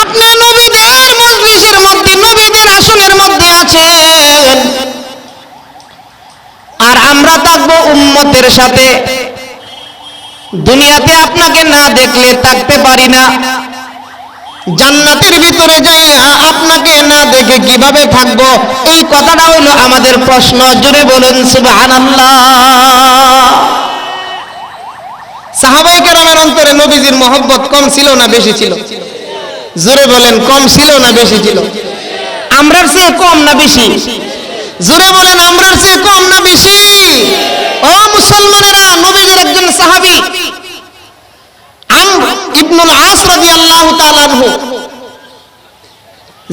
আপনি নবীদের মজলিসের মধ্যে, নবীদের আসনের মধ্যে আছেন, আর আমরা থাকবো উম্মতের সাথে। দুনিয়াতে আপনাকে না দেখলে থাকতে পারি না, জান্নাতের ভিতরে যাই আপনাকে না দেখে কিভাবে থাকবো? এই কথাটা হলো আমাদের প্রশ্ন। জোরে বলেন সুবহানাল্লাহ। সাহাবায়ে কেরামের অন্তরে নবীজির মহব্বত কম ছিল না বেশি ছিল? জোরে বলেন, কম ছিল না বেশি ছিল? আমরার চেয়ে কম না বেশি? জোরে বলেন, আমরার চেয়ে কম না বেশি? ও মুসলমানেরা, নবীজির একজন সাহাবী আমর ইবনুল আস রাদিয়াল্লাহু তাআলা আনহু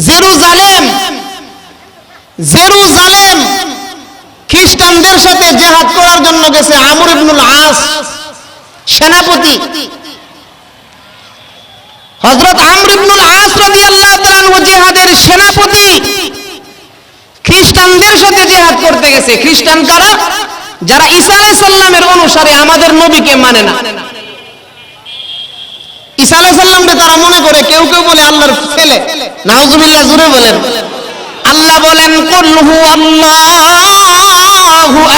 জেরুজালেম খ্রিস্টানদের সাথে জিহাদ করার জন্য গেছে। আমর ইবনুল আস সেনাপতি, হযরত আমর ইবনুল আস রাদিয়াল্লাহু তাআলা আনহু জিহাদের সেনাপতি, খ্রিস্টানদের সাথে জিহাদ করতে গেছে। খ্রিস্টান কারা? যারা ঈসা আলাইহিস সালামের অনুসারী আমাদের নবীকে মানে না। ঈসা আলাইহিস সালামকে তারা মনে করে, কেউ কেউ বলে আল্লাহর ছেলে। নাউজুবিল্লাহ, জোরে বলেন। আল্লাহ বলেন কুল হুয়াল্লাহু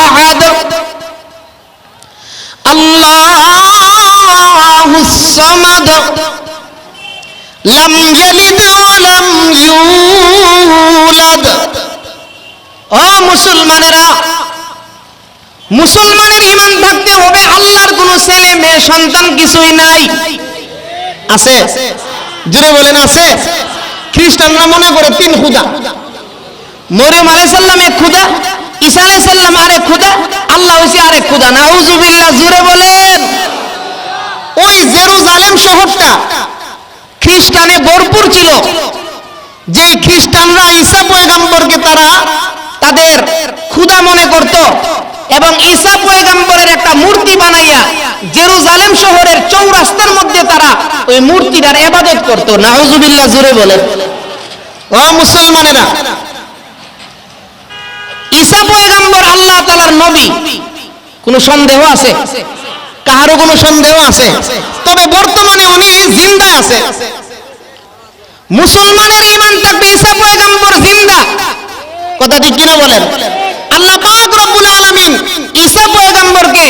আহাদ আল্লাহুস সামাদ লাম ইয়ালিদ ওয়া লাম ইউলাদ। ও মুসলমানেরা, মুসলমানের ঈমান থাকতে হবে আল্লাহর কোনো ছেলে মেয়ে সন্তান কিছুই নাই। আছে? জোরে বলেন আছে? খ্রিস্টানরা মনে করে তিন খোদা, মরিয়ম আলাইহিস সালাম এক খোদা, ঈসা আলাইহিস সালাম আরেক খোদা, আল্লাহ হইছে আরেক খোদা। নাউজুবিল্লাহ, জোরে বলেন। ওই জেরুজালেম শহরটা খ্রিস্টানে ভরপুর ছিল। যে খ্রিস্টানরা ঈসা পয়গম্বরকে তারা তাদের খোদা মনে করত এবং ঈসা পয়গম্বরের একটা মূর্তি বানাইয়া জেরুজালেম শহরের চৌরাস্তার মধ্যে তারা ওই মূর্তিটার ইবাদত করত। নাউজুবিল্লাহ, জোরে বলেন। ও মুসলমানেরা, ঈসা পয়গম্বর আল্লাহ তাআলার নবী, কোনো সন্দেহ আছে? কারো কোনো সন্দেহ আছে? তবে বর্তমানে উনি জিন্দা আছে। মুসলমানের ঈমান থাকবে ঈসা পয়গম্বর জিন্দা। কথা ঠিক কিনা বলেন? আল্লাহ পাক রব্বুল আলামিন ঈসা পয়গম্বরকে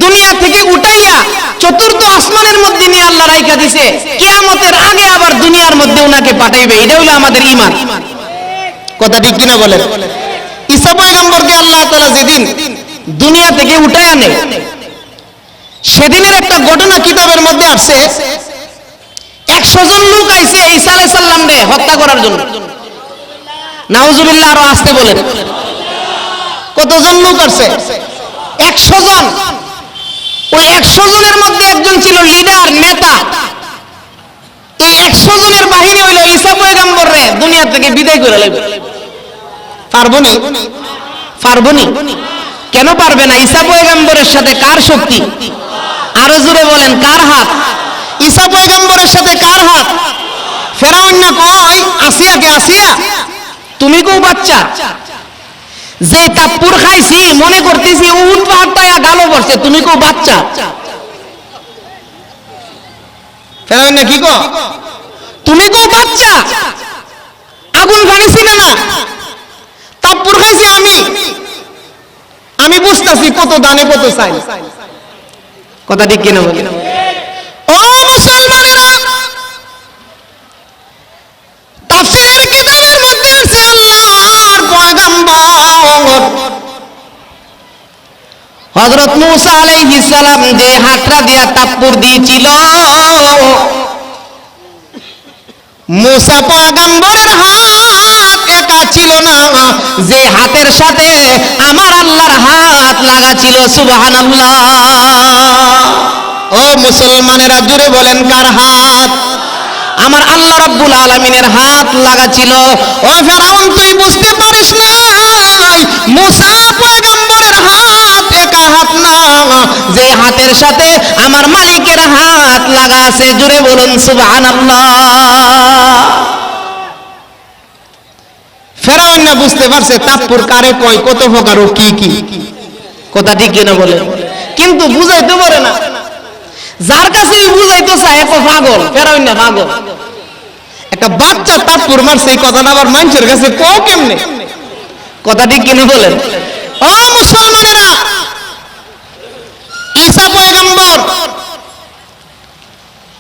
দুনিয়া থেকে উঠাইয়া চতুর্থ আসমানের মধ্যে নিয়ে আল্লাহ রাইখা দিয়েছে। কিয়ামতের আগে আবার দুনিয়ার মধ্যে উনাকে পাঠাইবে। এটা হলো আমাদের ঈমান। কথা ঠিক কিনা বলেন? ঈসা পয়গম্বরকে আল্লাহ তাআলা যেদিন দুনিয়া থেকে উঠায় আনে, সেদিনের একটা ঘটনা কিতাবের মধ্যে আসছে। 100 জন লোক আইছে ঈসা আলাইহিস সালামকে হত্যা করার জন্য। নাউজুবিল্লাহ, আরো আসতে বলেন। কতজন লোক আসছে? 100 জন। ওই 100 জনের মধ্যে একজন ছিল লিডার, নেতা। এই 100 জনের বাহিনী হইল ঈসা পয়গম্বররে দুনিয়া থেকে বিদায় করে লাইবে। পারবনি? পারবনি? কেন পারবে না? ঈসা পয়গম্বরের সাথে কার শক্তি? আরো জোরে বলেন, কার হাত? ঈসা পয়গম্বরের সাথে কার হাত? ফেরাউন না কয় আসিয়াকে, আসিয়া তুমি কও বাচ্চা, যে তাপ্পুর খাইছি মনে করতেছি উট পাহাড়টায়া গালো পড়ছে, তুমি কও বাচ্চা। ফেরাউন না কি কো? তুমি কও বাচ্চা, আগুন ফানিছি না, তাপ্পুর খাইছি আমি বুঝতেছি কত দানে কত চাই। কথা ঠিক কিনা বলেন? ও মুসলমানেরা, তাফসীরের কিতাবের মধ্যে আছে আল্লাহর পয়গম্বর হযরত মূসা আলাইহিস সালাম যে হাতটা দিয়া তাপ্পুর দিয়েছিল, মূসা পয়গম্বরের হাত একা ছিল না, যে হাতের সাথে আমার আল্লাহর হাত লাগা ছিল। সুবহানাল্লাহ। ও মুসলমানেরা, জোরে বলেন, কার হাত? আমার আল্লাহ রাব্বুল আলামিনের হাত লাগা ছিল। ও ফেরাউন, তুই বুঝতে পারিস নাই মূসা পয়গম্বরের হাত একা হাত না, যে হাতের সাথে আমার মালিকের হাত লাগা আছে। জোরে বলুন সুবহানাল্লাহ। ফেরাউন না বুঝতে পারছে তাপ্পুর কারে কয়, কত প্রকার ও কি কি। কথা ঠিক কিনা বলে? কিন্তু বুঝাইতে পারে না। যার কাছে বুঝাইতে চায় এত পাগল। ফেরাউন না পাগল। একটা বাচ্চা তাপ্পুর মারছে, এই কথাটা আবার মানুষের কাছে কও কেমনে? কথা ঠিক কিনা বলেন? ও মুসলমানেরা, ঈসা পয়গম্বর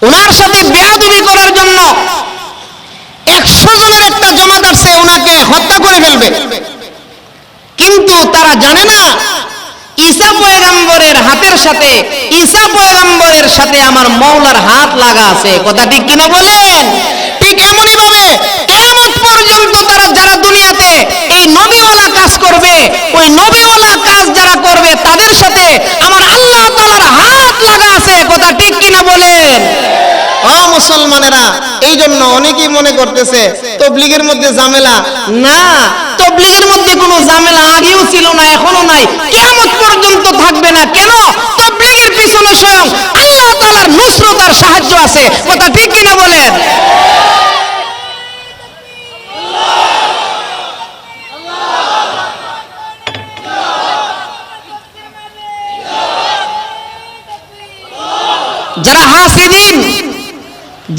ওনার সাথে বেয়াদবি করার জন্য 100 জনের একটা জমাত আসছে ওনাকে হত্যা করে ফেলবে। কিন্তু তারা জানে না ঈসা পয়গম্বরের হাতের সাথে, ঈসা পয়গম্বরের সাথে আমার মওলার হাত লাগা আছে। কথা ঠিক কিনা বলেন? ঠিক এমনই ভাবে কিয়ামত পর্যন্ত তারা যারা দুনিয়াতে এই নবীওয়ালা কাজ করবে, ওই নবীওয়ালা কাজ যারা করবে তাদের সাথে আমার আল্লাহ তাআলার হাত লাগা আছে। কথা ঠিক কিনা বলেন? ও মুসলমানেরা, এই জন্য অনেকেই মনে করতেছে তাবলীগের মধ্যে ঝামেলা। না, তাবলীগের মধ্যে কোনো ঝামেলা আগেও ছিল না, এখনো নাই, কিয়ামত পর্যন্ত থাকবে না। কেন? তাবলীগের পিছনে স্বয়ং আল্লাহ তাআলার নুসরত আর সাহায্য আছে। কথা ঠিক কিনা বলেন? যারা হাসিদিন,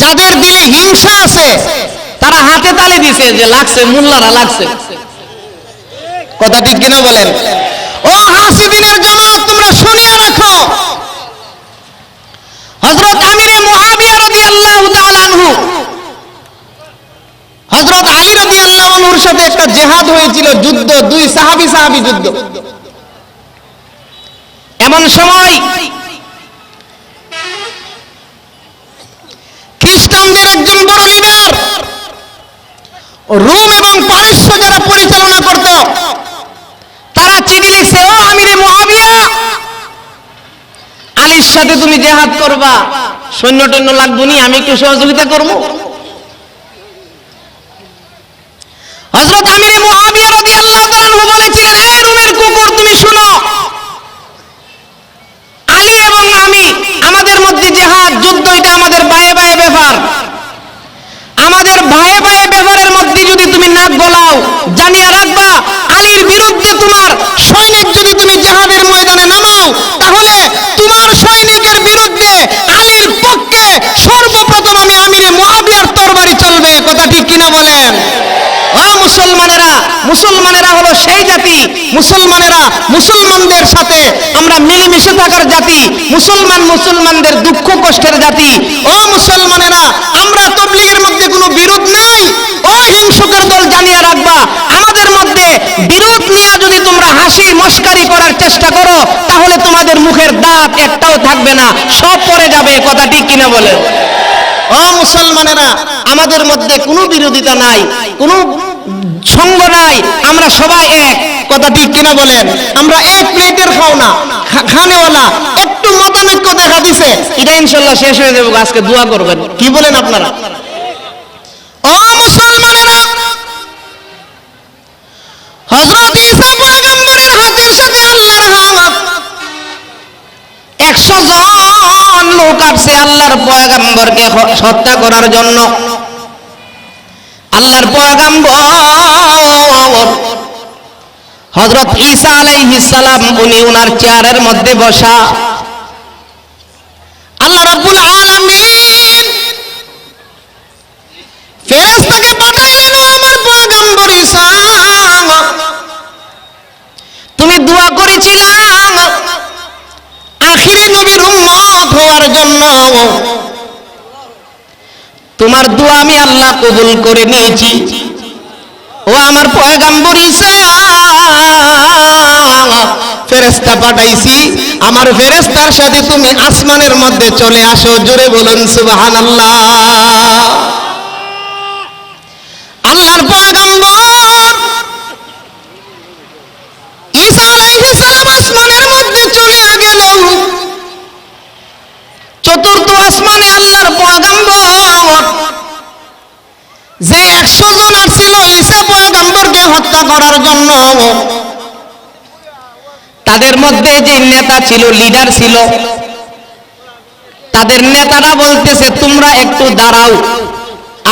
যাদের দিলে হিংসা আছে, তারা হাতে তালি দিছে যে লাগছে, মোল্লারা লাগছে। কথা ঠিক কিনা বলেন? ও হাসিদিনের জামাত, তোমরা শুনিয়ে রাখো, হযরত আমিরে মুআবিয়া রাদিয়াল্লাহু তাআলা আনহু, হযরত আলী রাদিয়াল্লাহু আনহুর সাথে একটা জিহাদ হয়েছিল, যুদ্ধ, দুই সাহাবী যুদ্ধ। এমন সময় খ্রিস্টানদের একজন বড় লিডার, রোম এবং পারস্য যারা পরিচালনা করত, তারা চিঠি লিখছে, ও আমিরে মুআবিয়া, আলীর সাথে তুমি জিহাদ করবা, সৈন্য টৈন্য লাগবে নি, আমি একটু সহযোগিতা করব। হযরত আমিরে মুআবিয়া রাদিয়াল্লাহু তাআলা আনহু বলেছিলেন, এই রোমের কুকুর, তুমি শুনো, আলী এবং আমি, আমাদের মধ্যে জিহাদ, যুদ্ধ, এটা আমাদের বায়ে বায়ে ব্যাপার। আমাদের বায়ে বায়ে ব্যাপারের মধ্যে যদি তুমি নাক গলাও, জানিয়ে রাখবা, আলীর বিরুদ্ধে তোমার সৈনিক যদি তুমি জিহাদের ময়দানে নামাও, তাহলে তোমার সৈনিকের বিরুদ্ধে আলীর পক্ষে সর্বপ্রথম আমি আমিরে মুআবিয়ার তরবারি চলবে। কথা ঠিক কিনা বলেন? ও মুসলমানেরা, মুসলমানেরা হলো সেই জাতি, মুসলমানদের সাথে আমরা মিলেমিশে থাকার জাতি, মুসলমানদের দুঃখ কষ্টের জাতি। ও মুসলমানেরা, আমরা তাবলীগের মধ্যে কোনো বিরোধ নাই। ও হিংসুকের দল, জানিয়ে রাখবা, আমাদের মধ্যে বিরোধ নিয়ে যদি তোমরা হাসি মস্কারি করার চেষ্টা করো, তাহলে তোমাদের মুখের দাঁত একটাও থাকবে না, সব পড়ে যাবে। কথা ঠিক কিনা বলেন? ও মুসলমানেরা, আমাদের মধ্যে কোনো বিরোধিতা নাই, কোনো সঙ্গ নাই, আমরা সবাই এক। কথা ঠিক কিনা বলেন? আমরা এক প্লেটের খানেওয়ালা। একটু মতানৈক্য দেখা দিছে, এটা ইনশাআল্লাহ শেষ হয়ে যাবে, আজকে দোয়া করবেন। কি বলেন আপনারা? ও মুসলমানেরা, হযরত ঈসা পয়গম্বরের হাতের সাথে আল্লাহর হাত, 100 জন লোক আসছে আল্লাহর পয়গম্বরকে হত্যা করার জন্য। আল্লাহর পয়গম্বর হযরত ঈসা আলাইহিস সালাম, উনি ওনার চেয়ারের মধ্যে বসা। আল্লাহ রাব্বুল আলামিন ফেরেশতাকে পাঠাইলেন, আমার পয়গম্বর ঈসা, তুমি দোয়া করেছিলা আখিরি নবীর উম্মত হওয়ার জন্য, তোমার দোয়া আমি আল্লাহ কবুল করে নিয়েছি। ও আমার পয়গম্বর ঈসা, ফেরেশতা পাঠাইছি, আমার ফেরেশতার সাথে তুমি আসমানের মধ্যে চলে আসো। জোরে বলুন সুবহানাল্লাহ। আল্লাহর পয়গম্বর ঈসা আলাইহিস সালাম আসমানের মধ্যে চলে গেল। চতুর্থ আসমানে আল্লাহর পয়গম্বর, যে 100 জন আসছিল ঈসা পয়গম্বরকে হত্যা করার জন্য, তাদের মধ্যে যে নেতা ছিল, লিডার ছিল, তাদের নেতারা বলতেছে, তোমরা একটু দাঁড়াও,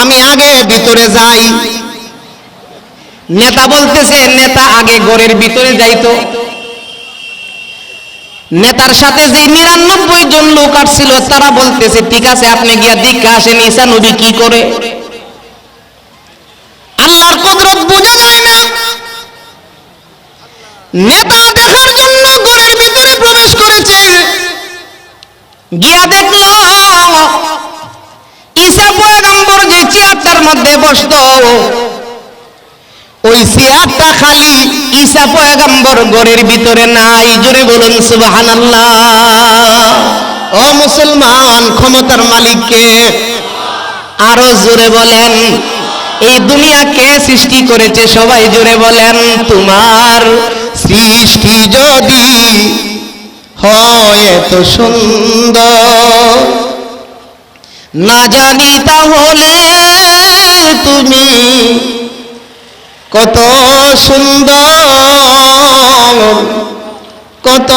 আমি আগে ভিতরে যাই। নেতা বলতেছে, নেতা আগে ঘরের ভিতরে যাইতো। নেতার সাথে যে 99 জন লোক আসছিল, তারা বলতেছে, ঠিক আছে, আপনি গিয়া দেখা আসেন ঈসা নবী কি করে। আল্লাহর কুদরত বোঝা যায় না। নেতা দেখার জন্য ঘরের ভিতরে প্রবেশ করেছে, গিয়া দেখলো ঈসা পয়গম্বর যে চেয়ারটার মধ্যে বসতো, ওই চেয়ারটা খালি, ঈসা পয়গম্বর ঘরের ভিতরে নাই। জোরে বলুন সুবহানাল্লাহ। ও মুসলমান, ক্ষমতার মালিক কে? আরো জোরে বলেন। এই দুনিয়া কে সৃষ্টি করেছে? সবাই জোরে বলেন। তোমার সৃষ্টি যদি হয় এত সুন্দর, না জানি তাহলে তুমি কত সুন্দর, কত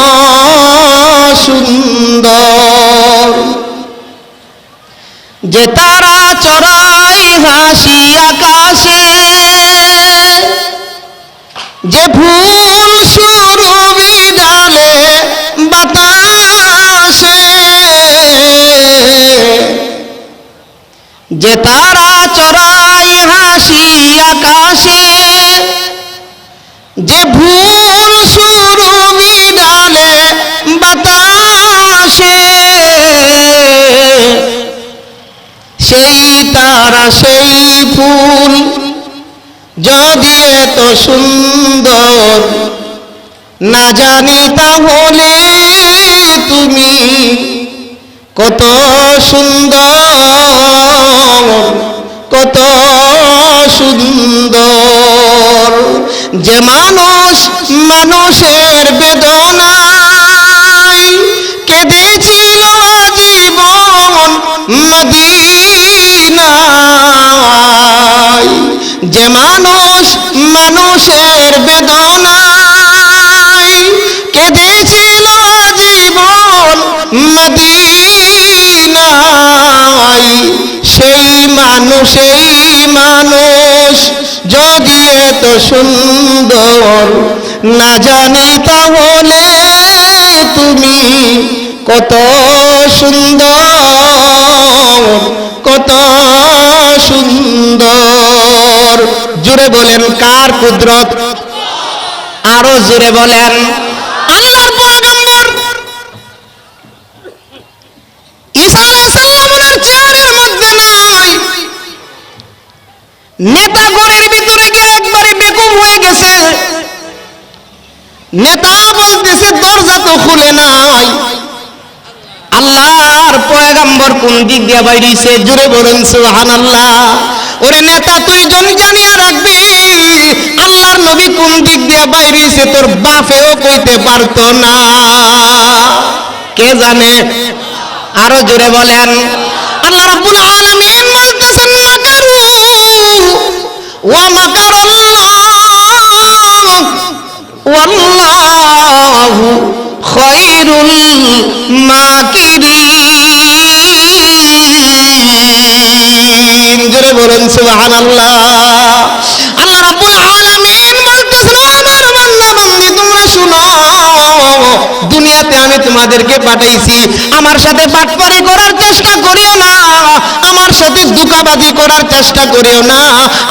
সুন্দর। যে তারা চড়াই হাসি আকাশে, যে ফুল সুরভি ডালে বাতাসে, ওরে তারা চড়াই হাসি আকাশে, যে ভুল শুরু বিগালে বাতাসে, সেই তারা সেই ফুল যদি এত সুন্দর না জানি তাহলে তুমি কত সুন্দর, কত সুন্দর। যে মানুষ মানুষের বেদনায় কেঁদেছিল জীবন মদিনায়, যে মানুষ মানুষের বেদনায় কেঁদেছিল জীবন মদিনায়, সেই মানুষ যদি এত সুন্দর না জানি তাহলে তুমি কত সুন্দর, কত সুন্দর। জোরে বলেন কার কুদরত? আরো জোরে বলেন আল্লাহর পয়গম্বর ঈসা আলাইহিস সালামের চেহারার মধ্যে নাই, নেতা ঘরের ভিতরে গিয়ে একবারে বেকুব হয়ে গেছে। নেতা বলতেছে দরজা তো খুলে নাই। আল্লাহর পয়গম্বর কোন দিক দিয়ে বাইরেছে? জোরে বলেন সুবহানাল্লাহ। ওরে নেতা তুই জানিয়া রাখবি, আল্লাহর নবী কোন দিক দিয়ে বাইরেছে তোর বাপেও কইতে পারতো না। কে জানে? আরো জোরে বলেন। আল্লাহ রাব্বুল আলামিন বলতেছেন মাকারু ওয়া মাকারাল্লাহ ওয়াল্লাহু খায়রুল মাকিরিন। জোরে বলেন সুবহানাল্লাহ। আল্লাহ রাব্বুল আলামিন বলতেছেন আমার বান্দা বান্দি তোমরা শুনো, দুনিয়াতে আমি তোমাদেরকে পাঠাইছি, আমার সাথে বাটপারি করার চেষ্টা করিও না, আমার সাথে ধোঁকাবাজি করার চেষ্টা করিও না।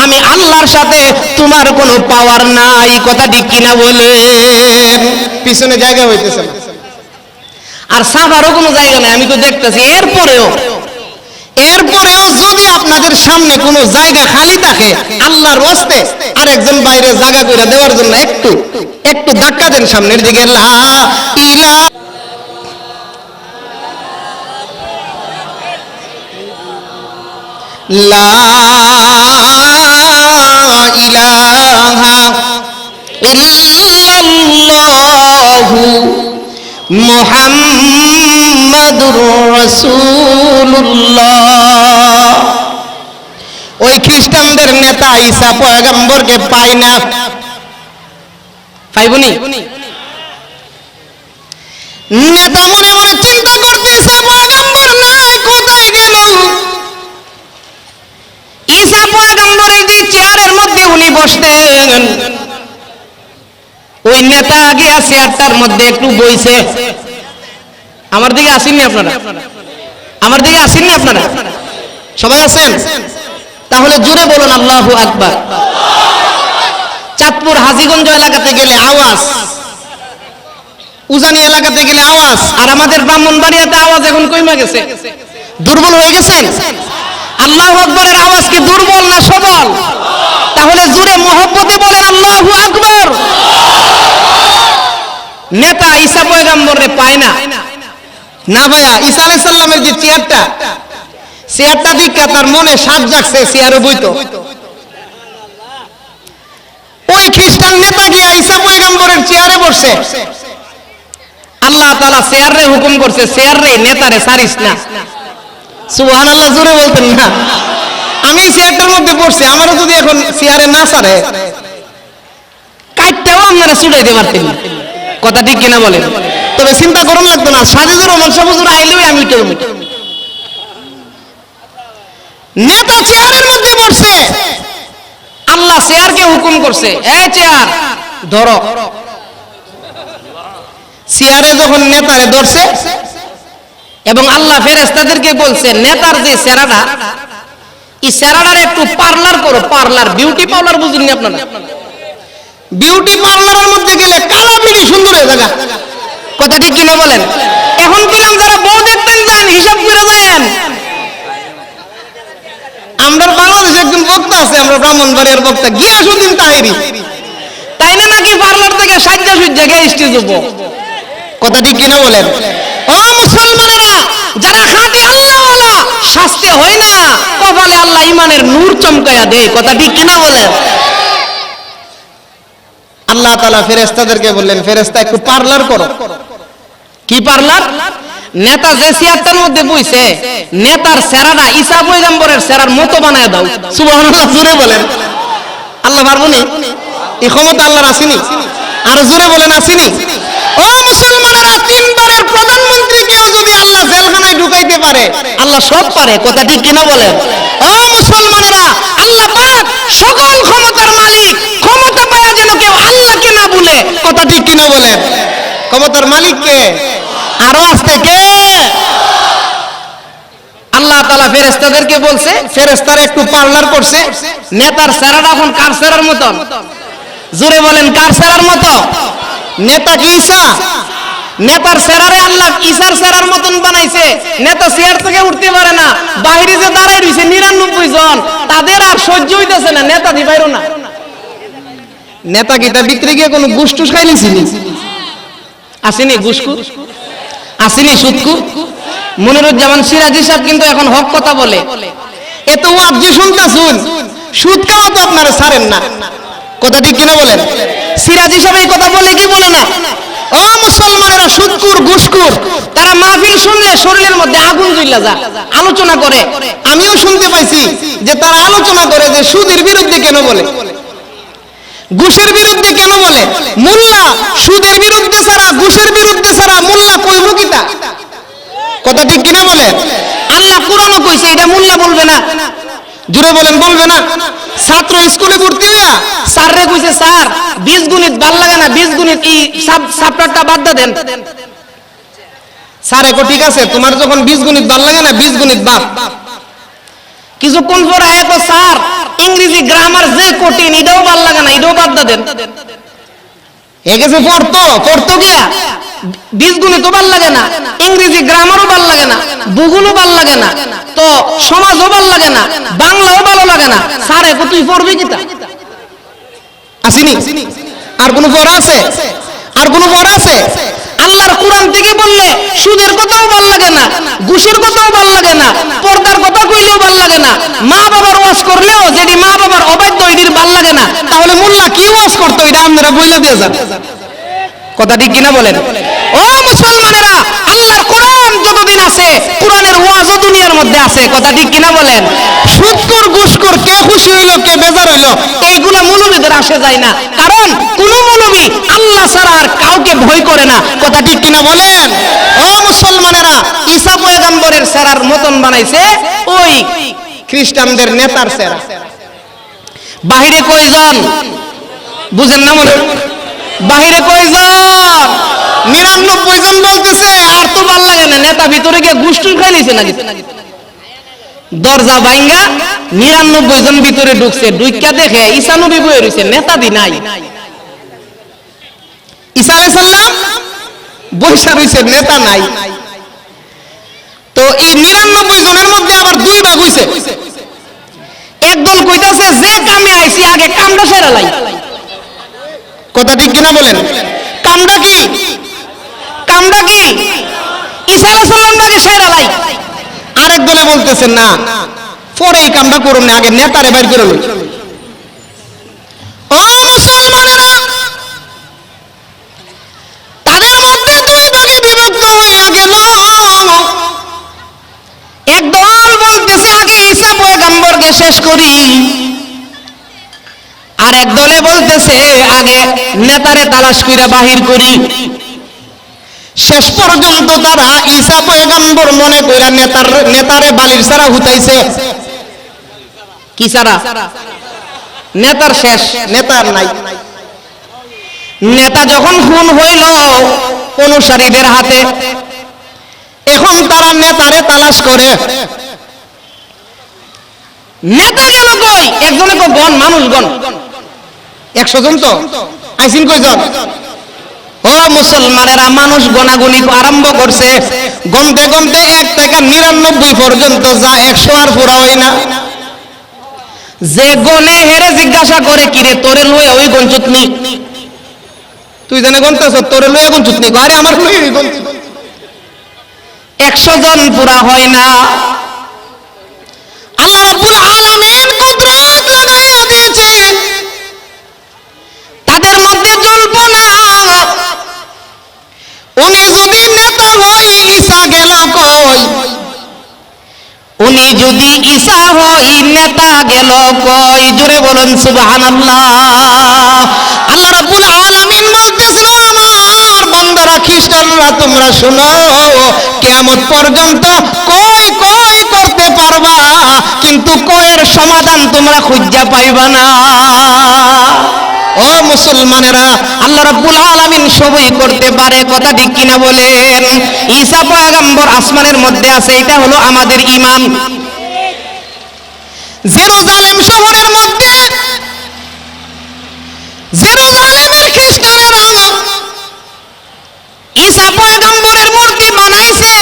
আমি আল্লাহর সাথে তোমার কোনো পাওয়ার নাই। কথা ঠিক কিনা বলেন? পিছনে জায়গা হইতেছে না, আর সাফারও কোনো জায়গা নাই, আমি তো দেখতেছি। এরপরেও যদি আপনাদের সামনে কোনো জায়গা খালি থাকে, আল্লাহর ওয়াস্তে আরেকজন বাইরে জায়গা করে দেওয়ার জন্য একটু ধাক্কা দেন সামনের দিকে। লা ইলাহা লা ইলাহা ইল্লাল্লাহু মুহাম্মাদুর রাসূলুল্লাহ। ওই খ্রিস্টানদের নেতা ঈসা পয়গম্বরকে পায় না, পাইবনি? নেতা মনে মনে চিন্তা করতেছে পয়গম্বর নাই, কোথায় গেল? ঈসা পয়গম্বরের যে চেয়ারের মধ্যে উনি বসতেন, ওই নেতা গিয়া চেয়ারটার মধ্যে একটু বইছে। আমার দিকে আসেননি আপনারা? আমার দিকে আসেননি আপনারা? সবাই আছেন? তাহলে জোরে বলুন আল্লাহু আকবার। চাঁদপুর হাজীগঞ্জ এলাকাতে গেলে আওয়াজ, উজানি এলাকাতে গেলে আওয়াজ, আর আমাদের ব্রাহ্মণবাড়িয়াতে আওয়াজ এখন কমে গেছে। দুর্বল হয়ে গেছেন? আল্লাহু আকবারের আওয়াজ কি দুর্বল না সবল? তাহলে জোরে মহব্বতে বলেন আল্লাহু আকবার। নেতা ঈসা পয়গম্বরে পায় না, না ভাইয়া। ঈসা আলাইহিস সালামের যে চেয়ারটা দিকে তার মনে সাজ জাগছে, চেয়ারে বইতো। ওই খ্রিস্টান নেতা গিয়া ঈসা পয়গম্বরের চেয়ারে বসছে। আল্লাহ তাআলা চেয়ারে হুকুম করছে, চেয়ারে নেতারে ছাড়িস না। সুবহানাল্লাহ জোরে বলতেন না? আমি চেয়ারটার মধ্যে বসছি, আমারও যদি এখন চেয়ারে না ছাড়ে কাটতেও আপনারা ছুটাইতে পারতেন না। কথা ঠিক কিনা বলেন? তবে চিন্তা করুন লাগতো না, সাজিদুর রহমান সাহুজুর আইলেও আমি উঠে যাবো। নেতা চেয়ারের মধ্যে বসছে, আল্লাহ চেয়ারকে হুকুম করছে, এই চেয়ার ধরো। চেয়ারে যখন নেতারে ধরছে এবং আল্লাহ ফেরেশতাদেরকে বলছে নেতার যে চেহারাটা এই চেহারাটার একটু পার্লার করো, পার্লার, বিউটি পার্লার বুঝেননি আপনারা? বিউটি পার্লারের মধ্যে গেলে কালা বিড়ি সুন্দর হয়ে যাবে, কথা ঠিক কিনা বলেন? এখন কিলাম যারা বউ দেখতেন যান, হিসাব করে যান। আমরা বাংলাদেশে একজন বক্তা আছে, আমরা ব্রাহ্মণবাড়িয়ার বক্তা, গিয়াসউদ্দিন তাহেরি, তাই না নাকি পার্লার থেকে সাজ্জা সুজ্জা গিয়ে স্টেজ উপর, কথা ঠিক কিনা বলেন? ও মুসলমানেরা, যারা খাঁটি আল্লাহওয়ালা শাস্তি হয় না, কপালে আল্লাহ ইমানের নূর চমকায়া দেয়, কথা ঠিক কিনা বলেন? আল্লাহ তাআলা ফেরেশতাদেরকে বললেন, ফেরেশতা একটু পার্লার করো। কি পার্লার? নেতা যে চেয়ারটার মধ্যে বইছে, নেতার চেহারাটা ঈসা পয়গম্বরের চেহারার মতো বানায় দাও। সুবহানাল্লাহ, জোরে বলেন। আল্লাহ পারবো নি? এই ক্ষমতা আল্লাহর আসেনি? আর জোরে বলেন আসেনি? ও মুসলমানেরা, তিনবারের প্রধানমন্ত্রীকেও যদি আল্লাহ জেলখানায় ঢুকাইতে পারে, আল্লাহ সব পারে, কথা ঠিক কিনা বলেন? ও মুসলমানেরা, আল্লাহ পাক সকল ক্ষমতার মালিক, ক্ষমতা পায়া যেন কেউ আল্লাহকে না ভুলে, কথা ঠিক কিনা বলেন? ক্ষমতার মালিক কে? আরো আসতে কে? আল্লাহ তাআলা ফেরেশতাদেরকে বলছে, ফেরেশতারা একটু পার্লার করছে, নেতার চেহারাটা এখন কার চেহারার মতো? জোরে বলেন, কার চেহারার মতো? নেতা কি ঈসা? নেতার চেহারারে আল্লাহ ঈসার চেহারার মতন বানাইছে। নেতা চেয়ার থেকে উঠতে পারে না, বাইরে যে দাঁড়ায় রইছে 99 জন, তাদের আর সহ্য হইতেছে না, নেতা দি বাইরো না। নেতা গিটা বিক্রি গিয়ে কোনো গুসটুস খাইলিছিনি? আসেনি গুসকু? আসেনি সুদকু? মনিরুজ্জামান সিরাজি সাহেব কিন্তু এখন হক কথা বলে, এত ওয়াজ যে শুনতাছুন, সুদ খাওয়া তো আপনারা ছাড়েন না, কথা ঠিক কিনা বলেন? সিরাজি সাহেব এই কথা বলে কি বলে না? ও মুসলমানেরা, সুদকুর ঘুষকুর তারা মাহফিল শুনলে শরীরের মধ্যে আগুন জ্বলা যায়, আলোচনা করে। আমিও শুনতে পাইছি যে তারা আলোচনা করে যে সুদের বিরুদ্ধে কেন বলে, ঘুষের বিরুদ্ধে কেন বলে। মোল্লা সুদের বিরুদ্ধে ছাড়া, ঘুষের বিরুদ্ধে ছাড়া মোল্লা কইব কিতা, কথা ঠিক কিনা বলে? আল্লাহ কোরআনও কইছে, এটা মোল্লা বলবে না, জুড়ে বলেন বলবে না। ছাত্র স্কুলে ভর্তি হইয়া স্যাররে কইছে, স্যার বীজগণিত ভাল লাগে না, বীজগণিত এই চ্যাপ্টারটা বাদ দেন। স্যার একো ঠিক আছে, তোমার যখন বীজগণিত ভাল লাগে না, বীজগণিত বাদ। কিছুক্ষণ পরে আয়তো, স্যার ইংরেজি গ্রামার যে কঠিন, এটাও ভাল লাগে না, এটাও বাদ দেন। এ গেছে পড়তো গিয়া বীজগণিতও ভাল লাগে না, ইংরেজি গ্রামারও ভাল লাগে না, ভূগোলও ভাল লাগে না, তো সমাজও ভাল লাগে না, বাংলাও ভালো লাগে না। স্যার এখন তুই পড়বি কিতা? আসিনি? আর কোন পড়া আছে? আর কোন পড়া আছে? আল্লাহর কোরআন থেকে বললে সুদের কথাও ভাল লাগে না, ঘুষের কথাও ভাল লাগে না, পর্দার কথা কইলেও ভাল লাগে না, মা বাবার ওয়াজ করলেও যেটি মা বাবার অবাধ্য এটির ভাল লাগে না। তাহলে মোল্লা কি ওয়াজ করতো, এটা আপনারা বইলা দিয়ে যান, কথা ঠিক কিনা বলেন? ও মুসলমানেরা, আল্লাহর কোরআন যতদিন আছে, কোরআনের ওয়াজও দুনিয়ার মধ্যে আছে, কথা ঠিক কিনা বলেন? সুদখোর ঘুষখোর কে খুশি হইলো, কে বেজার হইলো, এইগুলা মৌলবীদের আসে যায় না, কারণ কোন মৌলবী আল্লাহ ছাড়া আর কাউকে ভয় করে না, কথা ঠিক কিনা বলেন? ও মুসলমানেরা, ঈসা পয়গম্বরের চেহারার মতন বানাইছে ওই খ্রিস্টানদের নেতার চেহারা। বাহিরে কয়জন বুঝেন না? মনে বাহিরে কয়জন? 99 জন বলতেছে, আর তো ভাল লাগে না, নেতা ভিতরে গিয়ে গুষ্টুর খাই নিছে নাকি। দরজা ভাঙ্গা 99 জন ভিতরে ঢুকছে, ঢুইকা দেখে ঈসা নবী বইয়ে রইছে, নেতা দি নাই। ঈসা আলাইহিস সালাম বইসা রইছে, নেতা নাই। তো এই 99 জনের মধ্যে আবার দুই ভাগ হইছে। একদল কইতাছে, যে কামে আইছি আগে কামটা সেরা লাই, কথা ঠিক কিনা বলেন? কামটা কি? কামটা কি? ঈসা আলাইহিস সালামটাকে সেরা লাই। আরেক দলে বলতেছে, না পরে এই কামটা করুন না, আগে নেতারে বাইর করে লই। ও মুসলমানেরা, তাদের মধ্যে দুই ভাগে বিভক্ত হইয়া গেল। এক দল বলতেছে আগে ঈসা পয়গম্বরকে শেষ করি, আর এক দলে বলতেছে আগে নেতারে তালাশ কইরা বাহির করি। শেষ পর্যন্ত তারা ঈসা পয়গম্বর মনে কইরা নেতারে বালির সারা হুতাইছে। কি সারা? নেতার শেষ, নেতার নাই। নেতা যখন খুন হইল অনুসারীদের হাতে, এখন তারা নেতারে তালাশ করে। নেতা গেল কই? একজনে কো গণ, মানুষ গণ 100 জন তো আইসিন কয়জন? ও মুসলমানেরা, মানুষ গণাগুনি আরম্ভ করছে, গনতে গনতে 1 থেকে 99 পর্যন্ত যা 100 আর পুরা হয় না। যে গনে হেরে জিজ্ঞাসা করে, কিরে তোরে লইয়া ওই গঞ্চুতনি, তুই জানে গনতেছ তোরে লইয়া গঞ্চুতনি, আরে আমার লইয়া গঞ্চুত। 100 জন পুরা হয় না। আল্লাহ রাব্বুল আলামিন কুদরত লাগাইয়া দিয়েছেন, তাদের মধ্যে জল্পনা। উনি যদি নেতা হই, ঈসা গেল কই? উনি যদি ঈসা হই, নেতা গেল কই? জোরে বলুন সুবহানাল্লাহ। আল্লাহ রাব্বুল আলামিন বলতেছেন, আমার বান্দারা খ্রিস্টানরা তোমরা শুনো, কিয়ামত পর্যন্ত কই কই করতে পারবা, কিন্তু কয়ের সমাধান তোমরা খুঁজা পাইবা না। ও মুসলমানেরা, আল্লাহ রাব্বুল আলামিন সবই করতে পারে, কথা ঠিক কিনা বলেন? ঈসা পয়গম্বর আসমানের মধ্যে আছে, এটা হলো আমাদের ঈমান। জেরুজালেম শহরের মধ্যে, জেরুজালেমের খ্রিস্টানেরা ঈসা পয়গম্বরের মূর্তি বানাইছে।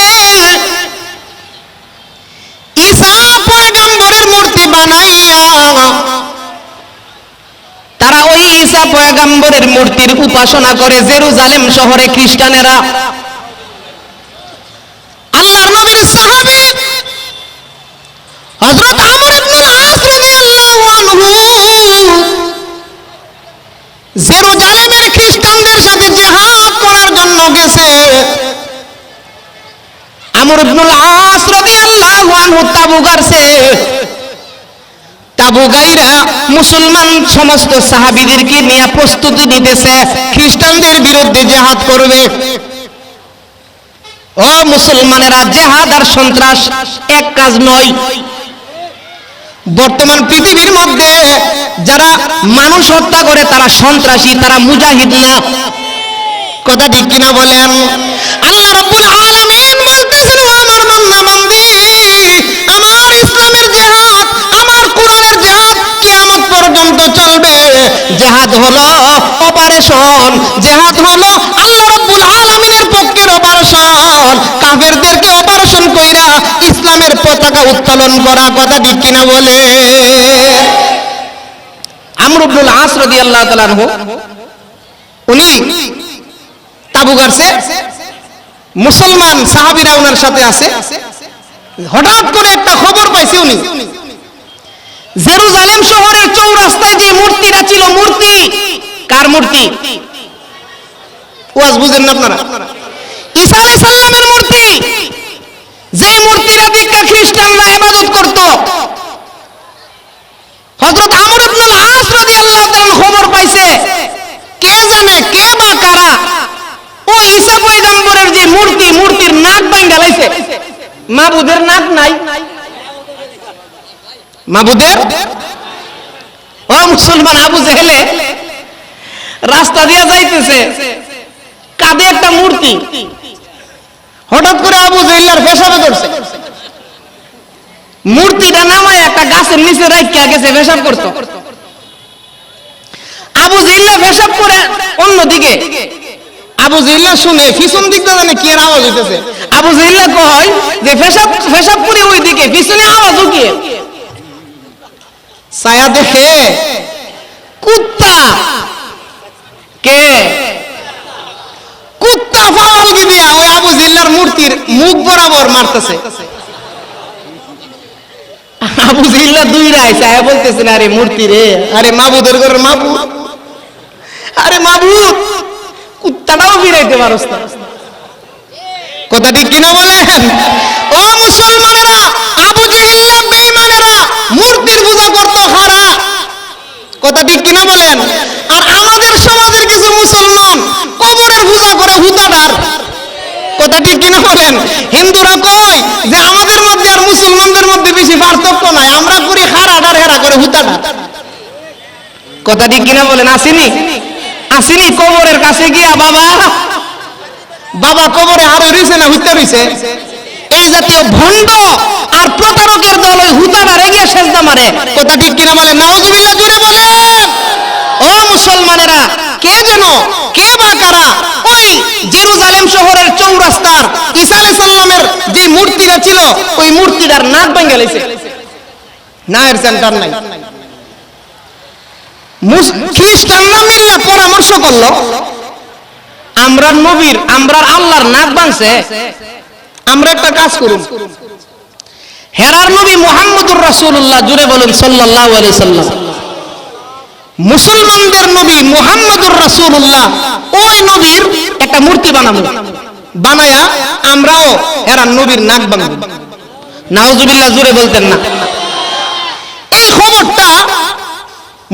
ঈসা পয়গম্বরের মূর্তি বানাইয়া তারা ওই ঈসা পয়গম্বরের মূর্তির উপাসনা করে জেরুজালেম শহরে খ্রিস্টানেরা। আল্লাহর নবীর সাহাবী হযরত আমর ইবনুল আস রাদিয়াল্লাহু আনহু জেরুজালেমের খ্রিস্টানদের সাথে জিহাদ করার জন্য গেছে। আমর ইবনুল আস রাদিয়াল্লাহু আনহু তাবু গাড়ছে। তাবু গাইরা মুসলমান সমস্ত সাহাবীদেরকে নিয়ে প্রস্তুতি নিতেছে, খ্রিস্টানদের বিরুদ্ধে জিহাদ করবে। ও মুসলমানেরা, জিহাদ আর সন্ত্রাস এক কাজ নয়। বর্তমান পৃথিবীর মধ্যে যারা মানুষ হত্যা করে তারা সন্ত্রাসী, তারা মুজাহিদ না। কথা ঠিক কিনা বলেন? আল্লাহ রাব্বুল আলামিন বলতেছেন, ও আমার বান্দা বান্দি, আমার ইসলামের জিহাদ, আমার কোরআনের জিহাদ কিয়ামত পর্যন্ত চলবে। জিহাদ হলো অপারেশন, জিহাদ হলো আল্লাহ রাব্বুল আলামিনের পক্ষের অপারেশন, কাফেরদেরকে অপারেশন কইরা ইসলামের পতাকা উত্তোলন করা। কথা ঠিক কিনা বলে? আমর ইবনুল আস রাদিয়াল্লাহু তাআলা আনহু উনি তাবু গাড়ছে, মুসলমান সাহাবীরা ওনার সাথে আছে। হঠাৎ করে একটা খবর পাইছে, উনি জেরুজালেম শহরের চৌরাস্তায় যে মূর্তিটা ছিল, মূর্তি কার মূর্তি? ওয়াজ বুঝেন না আপনারা? ঈসা আলাইহিস সালামের মূর্তি, যে মূর্তিটা দিকে খ্রিস্টানরা ইবাদত করত। হযরত আমর ইবনুল আস রাদিয়াল্লাহু তাআলা খবর পাইছে, কে জানে কে বা কারা ও ঈসা পয়গম্বরের যে মূর্তি, মূর্তির নাক ভাঙা লাইছে। মাবুদের নাক নাই, মাবুদের। ও মুসলমান, আবু জেহেলে রাস্তা দিয়ে যাইতেছে, কাঁধে একটা মূর্তি। হঠাৎ করে আবু জেহেলার পেশাবে ধরছে, মূর্তিটা নামায় একটা গাছের নিচে রাখিয়া গেছে, পেশাব করতো। আবু জেহেলা পেশাব করে অন্যদিকে, আবু জেহেলা শুনে পিছন দিকটা জানে কি এর আওয়াজ হইতেছে। আবু জেহেলা কয় যে পেশাব করে ওই দিকে, পিছনে আওয়াজ উঠে ছায়া দেখে কুত্তা। কে? কুত্তা ফাওয়াল গিয়া ওই আবু জেহেলার মূর্তির মুখ বরাবর মারতেছে। আবু জেহেলা দুই রায় ছায়া বলতেছেন, আরে মূর্তি রে, আরে মাবুদের ঘরের মাবুদ, আরে মাবুদ, কুত্তাটাও ফিরাইতে পারস না। কথা ঠিক কিনা বলেন? ও মুসলমানেরা, আবু জেহেল বেঈমানেরা মূর্তির পূজা করত হারা। কথা ঠিক কিনা বলেন? আর আমাদের সমাজের কিছু মুসলমান কবরের পূজা করে হুতাডার। কথা ঠিক কিনা বলেন? হিন্দুরা কয় যে আমাদের মধ্যে আর মুসলমানদের মধ্যে বেশি পার্থক্য নাই, আমরা করি হারাডার, হেরা করে হুতাডার। কথা ঠিক কিনা বলেন? আসেনি আসেনি কবরের কাছে গিয়া, বাবা বাবা কবরে হারে রইছে না হুইতে রইছে, এই জাতীয় ভণ্ড আর প্রতারকের দল ওই হুতাটারে গিয়ে সেজদা মারে। কথা ঠিক কিনা বলে? নাউজুবিল্লাহ, জুড়ে বলে। ও মুসলমানেরা, কে যেন, কে বা কারা ওই জেরুজালেম শহরের চৌরাস্তার ঈসা আলাইহিস সালামের যে মূর্তিটা ছিল ওই মূর্তিটার নাক ভেঙে গেছে। না, এর সেন্টার নাই। খ্রিস্টানরা মিলে পরামর্শ করলো, আমরা নবীর, আমরা আল্লাহর নাক ভাঙছে, আমরা একটা কাজ করুন, হেরার নবী মুহাম্মদুর রাসূলুল্লাহ, জুড়ে বলুন সাল্লাল্লাহু আলাইহি সাল্লাম, মুসলমানদের নবী মুহাম্মদুর রাসূলুল্লাহ ওই নবীর একটা মূর্তি বানাবো, বানায়া আমরাও হেরার নবীর নাক ভাঙবো। নাউজুবিল্লাহ, জুড়ে বলতেন না? এই খবরটা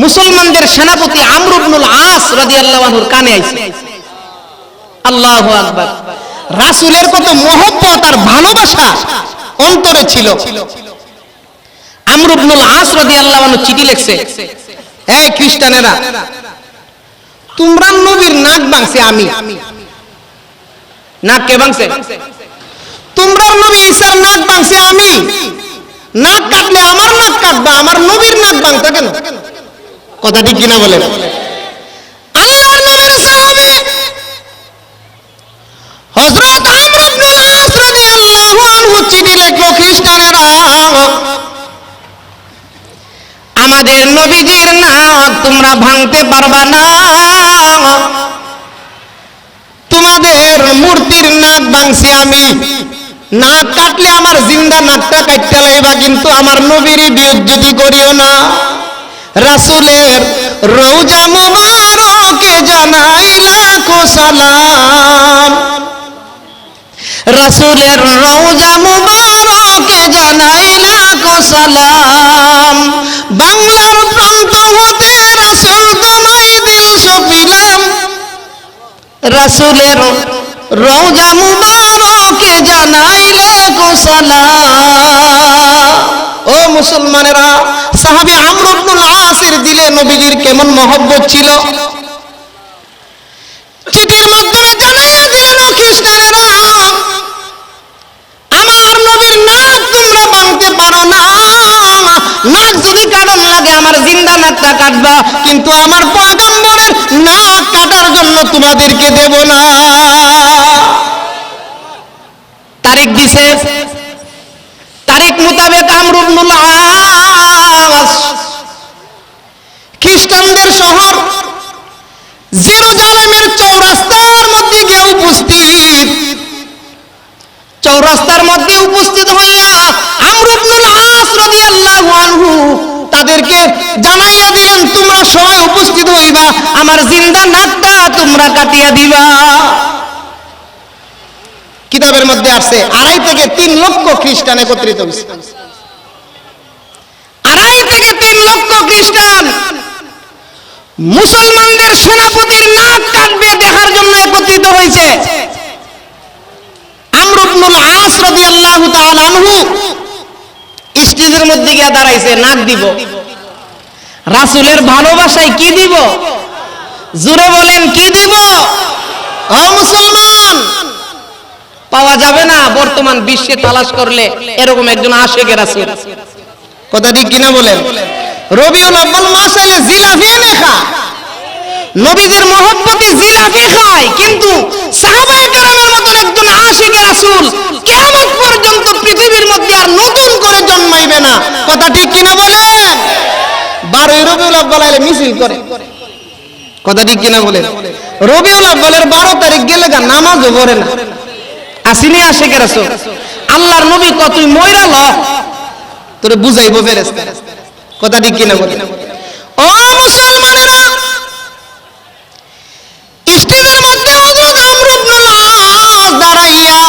মুসলমানদের সেনাপতি আমর ইবনুল আস রাদিয়াল্লাহু আনহুর কানে আইছে। আল্লাহু আকবার। রাসূলের কত মহব্বত আর ভালোবাসা অন্তরে ছিল। আমর ইবনুল আস রাদিয়াল্লাহু আনহু চিঠি লিখছে, এই খ্রিস্টানেরা, তোমরা নবীর নাক ভাঙছে, আমি নাক কে ভাঙছে? তোমরা নবী ঈসার নাক ভাঙছে, আমি নাক কাটলে আমার নাক কাটবা, আমার নবীর নাক ভাঙতা কেন? কথা ঠিক কিনা বলেন? আল্লাহর নবীর সাহাবী হযরত আমর ইবনুল আস রাদিয়াল্লাহু আনহু চিঠি লিখলো, খ্রিস্টানেরা, আমাদের নবীজির নাক তোমরা ভাঙতে পারবা না, তোমাদের মূর্তির নাক ভাঙছি আমি, নাক কাটলে আমার জিন্দা নাকটা কাটতে লাইবা, কিন্তু আমার নবীর বেইজ্জতি করিও না। রাসূলের রওজা মুবারকে জানাই লাখো সালাম, রাসূলের রওজা মুবারকে জানাই লাখো সালাম, বাংলার প্রান্ত হতে রাসূল তোমায় দিল সপিলাম, রাসূলের রওজা মুবারকে জানাই লাখো সালাম। ও মুসলমানেরা, সাহাবী আমর ইবনুল আসের দিলে নবীজির কেমন মহব্বত ছিল, চিঠির মাধ্যমে জানাইয়া দিলেন, খ্রিস্টানেরা, আমার নবীর নাক তোমরা ভাঙতে পারো না, নাক যদি কাটন লাগে আমার জিন্দা নাকটা কাটবা, কিন্তু আমার পয়গম্বরের নাক কাটার জন্য তোমাদেরকে দেব না। তারিখ দিছে, তারিখ মোতাবেক আমর ইবনুল আস খ্রিস্টানদের শহর জেরুজালেমের চৌরাস্তার মধ্যে গিয়ে উপস্থিত, চৌরাস্তার মধ্যে উপস্থিত হইয়া আমর ইবনুল আস রাদিয়াল্লাহু আনহু তাদেরকে জানাইয়া দিলেন, তোমরা সবাই উপস্থিত হইবা, আমার জিন্দা নাকটা তোমরা কাটিয়া দিবা। কিতাবের মধ্যে আছে 2.5 থেকে 3 লক্ষ খ্রিস্টান একত্রিত হয়েছে। 2.5 থেকে 3 লক্ষ খ্রিস্টান মুসলমানদের সেনাপতির নাক কাটবে দেখার জন্য একত্রিত হয়েছে। আমর ইবনুল আস রাদিয়াল্লাহু তাআলা আনহু স্টেজের মধ্যে গিয়ে দাঁড়াইছে, নাক দিব। রাসূলের ভালোবাসায় কি দিব? জোরে বলেন, কি দিব? ও মুসলমান, পাওয়া যাবে না বর্তমান বিশ্বে তালাশ করলে এরকম একজন আশিকে রাসূল। কথা ঠিক কিনা বলেন? রবিউল আউয়াল মাস আইলে জিলাপি এনে খায়, নবীদের মহব্বতে জিলাপি খায়, কিন্তু সাহাবায়ে কেরামের মতন একজন আশিকে রাসূল কিয়ামত পর্যন্ত পৃথিবীর মধ্যে আর নতুন করে জন্মাইবে না। কথা ঠিক কিনা বলেন? 12 রবিউল আউয়াল আইলে মিছিল করে। কথা ঠিক কিনা বলেন? রবিউল আউয়ালের 12 তারিখ গেলে গা নামাজও পড়ে না। আসিনি আশিকে রাসূল, আল্লাহর নবী কতই মইরা ল তোরে বুঝাইবো ফেরেশতা। কথা ঠিক কিনা বলেন? ও মুসলমানেরা, স্টেজের মধ্যে হযরত আমর ইবনুল আস দাঁড়াইয়া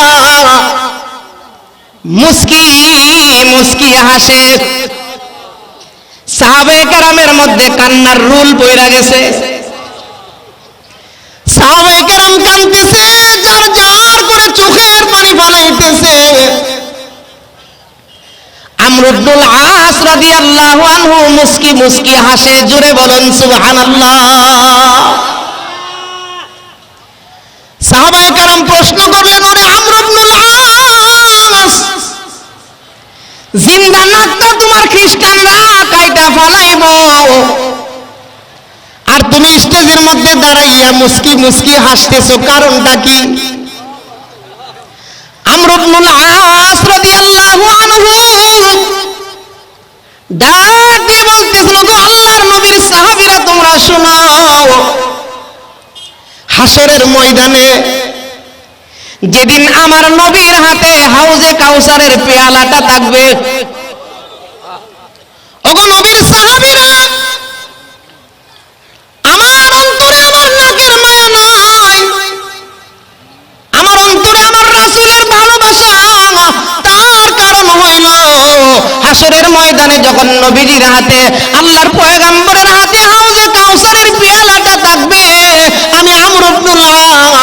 মুস্কি মুস্কি হাসে। সাহাবায়ে কেরামের মধ্যে কান্নার রুল বইরা গেছে। সাহাবায়ে কেরাম কাঁদতেছে, যার যার করে চোখের পানি ফলাইতেছে। আমর ইবনুল আস রাদিয়াল্লাহু আনহু মুস্কি মুস্কি হাসে। জোরে বলেন সুবহানাল্লাহ। সাহাবায়ে কেরাম প্রশ্ন করলেন, ওরে আমর ইবনুল আস, জিন্দা নাকটা তোমার খ্রিস্টানরা কাইটা ফালাইব, আর তুমি স্টেজের মধ্যে দাঁড়াইয়া মুস্কি মুস্কি হাসতেছো, কারণটা কি? আমর ইবনুল আস রাদিয়াল্লাহু আনহু ডাক দিয়ে বলতেছিল, গো আল্লাহর নবীর সাহাবীরা তোমরা শোনো, হাসরের ময়দানে যেদিন আমার নবীর হাতে হাউজে কাউসারের পেয়ালাটা থাকবে, ওগো নবীর সাহাবীরা, আমার অন্তরে আমার নাকের মায়া নাই, আমার অন্তরে আমার রাসূলের ভালোবাসা, তার কারণ হইল হাসরের ময়দানে যখন নবীজির হাতে আল্লাহর পয়গম্বরের হাতে হাউজে কাউসারের পেয়ালাটা থাকবে, আমি আমর ইবনুল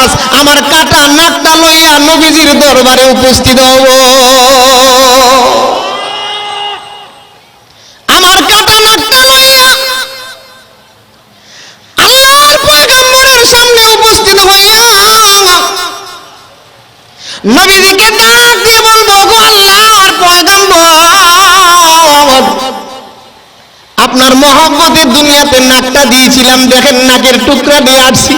আস আমার কাটা নাকটা লইয়া নবীজির দরবারে উপস্থিত হব। আমার কাটা নাকটা লইয়া আল্লাহর পয়গম্বরের সামনে উপস্থিত হইয়া নবীজিকে ডাক দিয়ে বলবো, গো আল্লাহর পয়গম্বর, আপনার মহব্বতে দুনিয়াতে নাকটা দিয়েছিলাম, দেখেন নাকের টুকরা দিয়ে আসছি।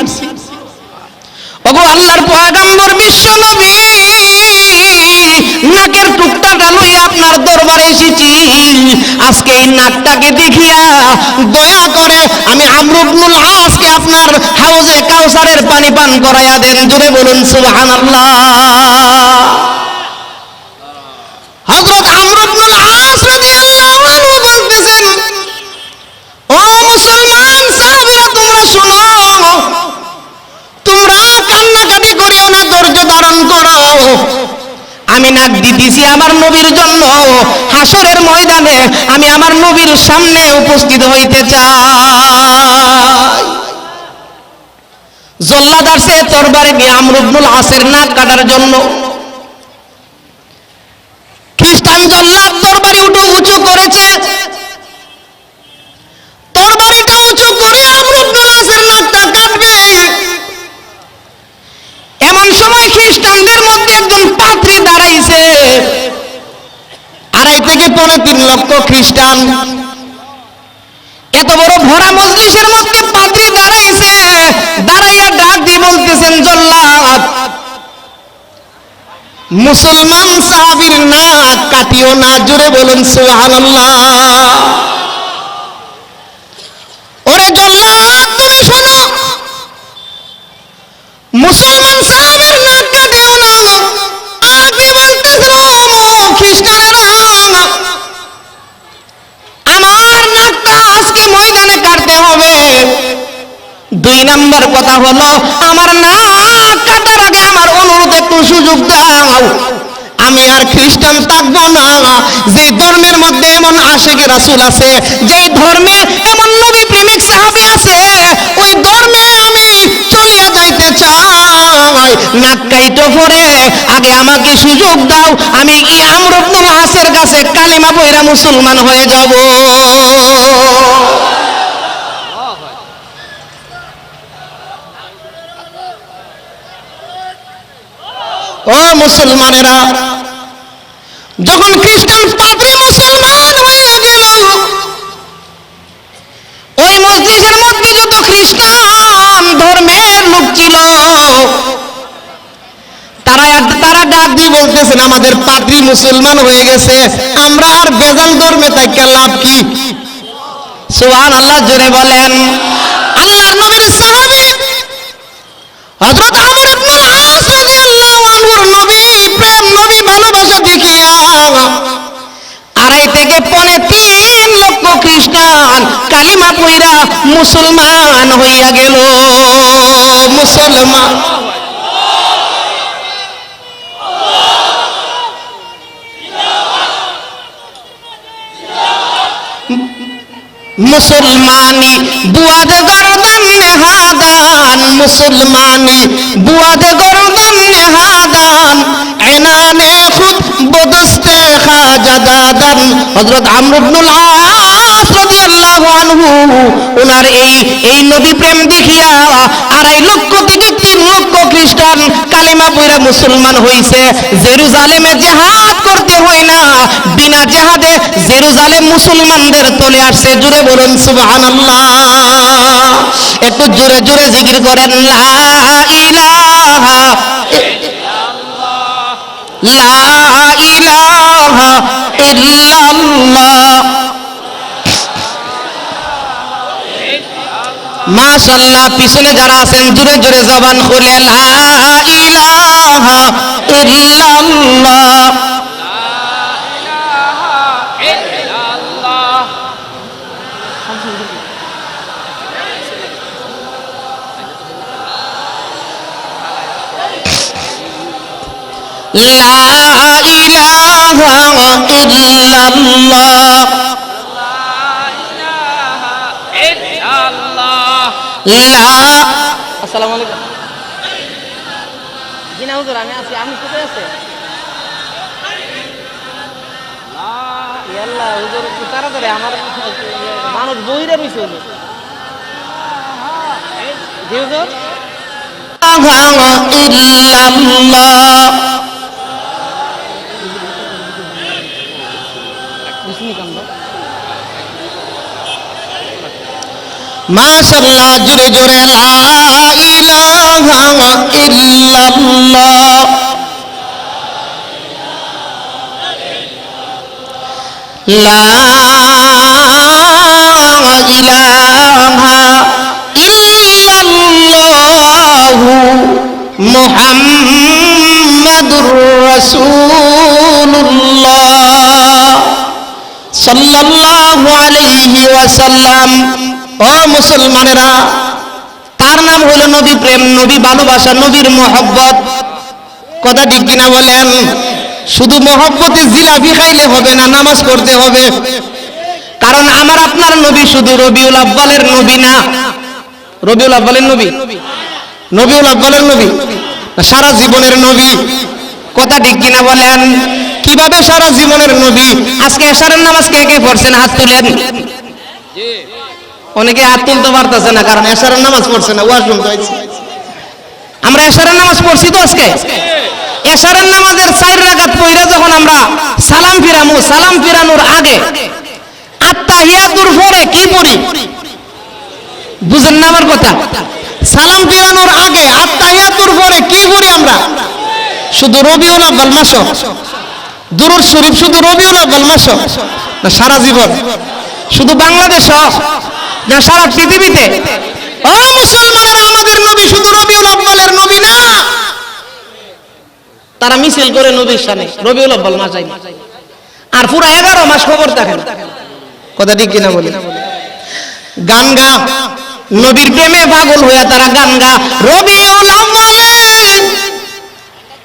ওগো আল্লাহর পয়গম্বর বিশ্ব নবী, নাকের টুকটাটা লইয়া আপনার দরবারে এসেছি, আজকে এই নাকটাকে দেখিয়া দয়া করে আমি আমর ইবনুল আসকে আপনার হাউজে কাউসারের পানি পান করাইয়া দেন। জোরে বলুন সুবহানাল্লাহ। হযরত আমর ইবনুল আস রাদিয়াল্লাহু আনহু বলতেছেন, ও মুসলমান সাহাবীরা তোমরা শুনো, তোমরা কান্নাকাটি করিও না, ধৈর্য ধারণ করো, আমি নাক দিতেছি আমার নবীর জন্য, হাসরের ময়দানে আমি আমার নবীর সামনে উপস্থিত হইতে চাই। জল্লাদ আসে তরবারে নিয়ে আমর ইবনুল আসের নাক কাটার জন্য। খ্রিস্টান জল্লাদ তরবারি উঁচু করেছে, তরবারিটা উঁচু করে আমর ইবনুল আসের নাকটা কাটবে। এমন সময় খ্রিস্টানদের মধ্যে একজন পাদ্রী দাঁড়াইছে, 2.5 থেকে 3.5 লক্ষ খ্রিস্টান, এত বড় ভরা মজলিসের মধ্যে পাদ্রী দাঁড়াইছে, দাঁড়াইয়া ডাক দিয়ে বলতেছেন, জল্লাদ মুসলমান সাহাবীর নাক কাটিও না। জোরে বলুন সুবহানাল্লাহ। ওরে জল্লাদ তুমি শোনো, মুসলমান সাহাবীর নাক কাটিও না। আগে বলতেছিল খ্রিস্টানেরা, আমার নাকটা আজকে ময়দানে কাটতে হবে। 2 নাম্বার কথা হলো, আমার নাক কাটার আগে আমার অনুরোধ একটু সুযোগ দাও, আমি আর খ্রিস্টান থাকবো না। যে ধর্মের মধ্যে এমন আশিক রাসূল আছে, যে ধর্মে এমন নবী প্রেমিক সাহাবী আছে, ওই ধর্মে আমি চলিয়া যাইতে চাই। নাক কাইটো পরে আগে আমাকে সুযোগ দাও, আমি আমর ইবনুল আসের কাছে কালেমা পড়া মুসলমান হয়ে যাব। ও মুসলমানেরা, যখন খ্রিস্টান পাদ্রী মুসলমান হয়ে গেল, ওই মসজিদের মধ্যে যত খ্রিস্টান ধর্মের লোক ছিল, তারা ডাক দিয়ে বলতেছেন, আমাদের পাদ্রী মুসলমান হয়ে গেছে, আমরা আর বেজাল ধর্মে থাকি লাভ কি? সুবহানাল্লাহ জোরে বলেন। আল্লাহর নবীর সাহাবী হযরত আমর ইবনুল আস রাদিয়াল্লাহু আনহুর নবী প্রেম, নবী ভালোবাসা দেখিয়া 2.5 থেকে 3.5 লক্ষ খ্রিস্টান কালিমা পড়া মুসলমান হইয়া গেল। মুসলমান মুসলমানি বুয়াদ গর্দন নেহাদান, মুসলমানি বুয়াদ গর্দন নেহাদান, এনানে খুদ বদস্তে খাজাদাদান। হযরত আমর ইবনুল আস রাদিয়াল্লাহু আনহু ওনার এই নবী প্রেম দেখিয়া 2.5 লক্ষ থেকে 3 লক্ষ খ্রিস্টান কালিমা পড়ে মুসলমান হইছে, জেরুজালেমে জিহাদ করতে হয় না, বিনা জিহাদে জেরুজালেম মুসলমানদের তলে আসছে। জোরে বলুন সুবহানাল্লাহ। একটু জোরে জোরে জিকির করেন লা ইলাহা লা ইলাহা ইল্লাল্লাহ। মাশাআল্লাহ, পিছনে যারা আছেন জোরে জোরে জবান খুলে লা ইলাহা ইল্লাল্লাহ। লা ইলাহা ইল্লাল্লাহ। আসসালামু আলাইকুম। জি না হুজুর, আমি আছি। আপনি কোথায় আছেন? ইয়াল্লাহ হুজুর, একটু তাড়াতাড়ি, আমার মানুষ বইরে রইছে হুজুর। জি হুজুর। ইল্লাল্লাহ। মাশাআল্লাহ, জোরে জোরে লা ইলাহা ইল্লাল্লাহ। লা ইলাহা ইল্লাল্লাহু মুহাম্মাদুর রাসূলুল্লাহ সাল্লাল্লাহু আলাইহি ওয়াসাল্লাম। ও মুসলমানেরা, তার নাম হলো নবী প্রেম, নবী ভালোবাসা, নবীর মহব্বত। কথা ঠিক কিনা বলেন? শুধু মহব্বতে জিলাপি খাইলে হবে না, নামাজ পড়তে হবে। কারণ আমার আপনার নবী শুধু রবিউল আউয়ালের নবী না। রবিউল আউয়ালের নবী, রবিউল আউয়ালের নবী, সারা জীবনের নবী। কথা ঠিক কিনা বলেন? কিভাবে সারা জীবনের নবী? আজকে এশারের নামাজ কে কে পড়ছেন? হাত তুলেন। অনেকে হাত তুলতে পারতেছে না, কারণ এশারের নামাজ পড়ছে না, ওয়াশরুম যাইছে। আমরা এশারের নামাজ পড়ছি তো আজকে। এশারের নামাজের 4 রাকাত পড়া যখন আমরা সালাম ফিরামু, সালাম ফিরানোর আগে আত্তাহিয়াতুর পরে কি পড়ি? বুঝেন না আমার কথা? সালাম ফিরানোর আগে আত্তাহিয়াতুর পরে কি পড়ি আমরা? শুধু রবিউল আউয়াল মাস, দুরূদ শরীফ শুধু রবিউল আউয়াল মাস না সারা জীবন? শুধু বাংলাদেশ না সারা পৃথিবীতে? ও মুসলমানেরা, আমাদের নবী শুধু রবিউল আউয়ালের নবী না। তারা মিছিল করে নবীর শানে রবিউল আউয়াল মাস আইন, আর পুরো 11 মাস খবর থাকে না। কথা ঠিক কিনা বলি? গান গা, নবীর প্রেমে পাগল হয়ে তারা গান গা। রবিউল আউয়ালে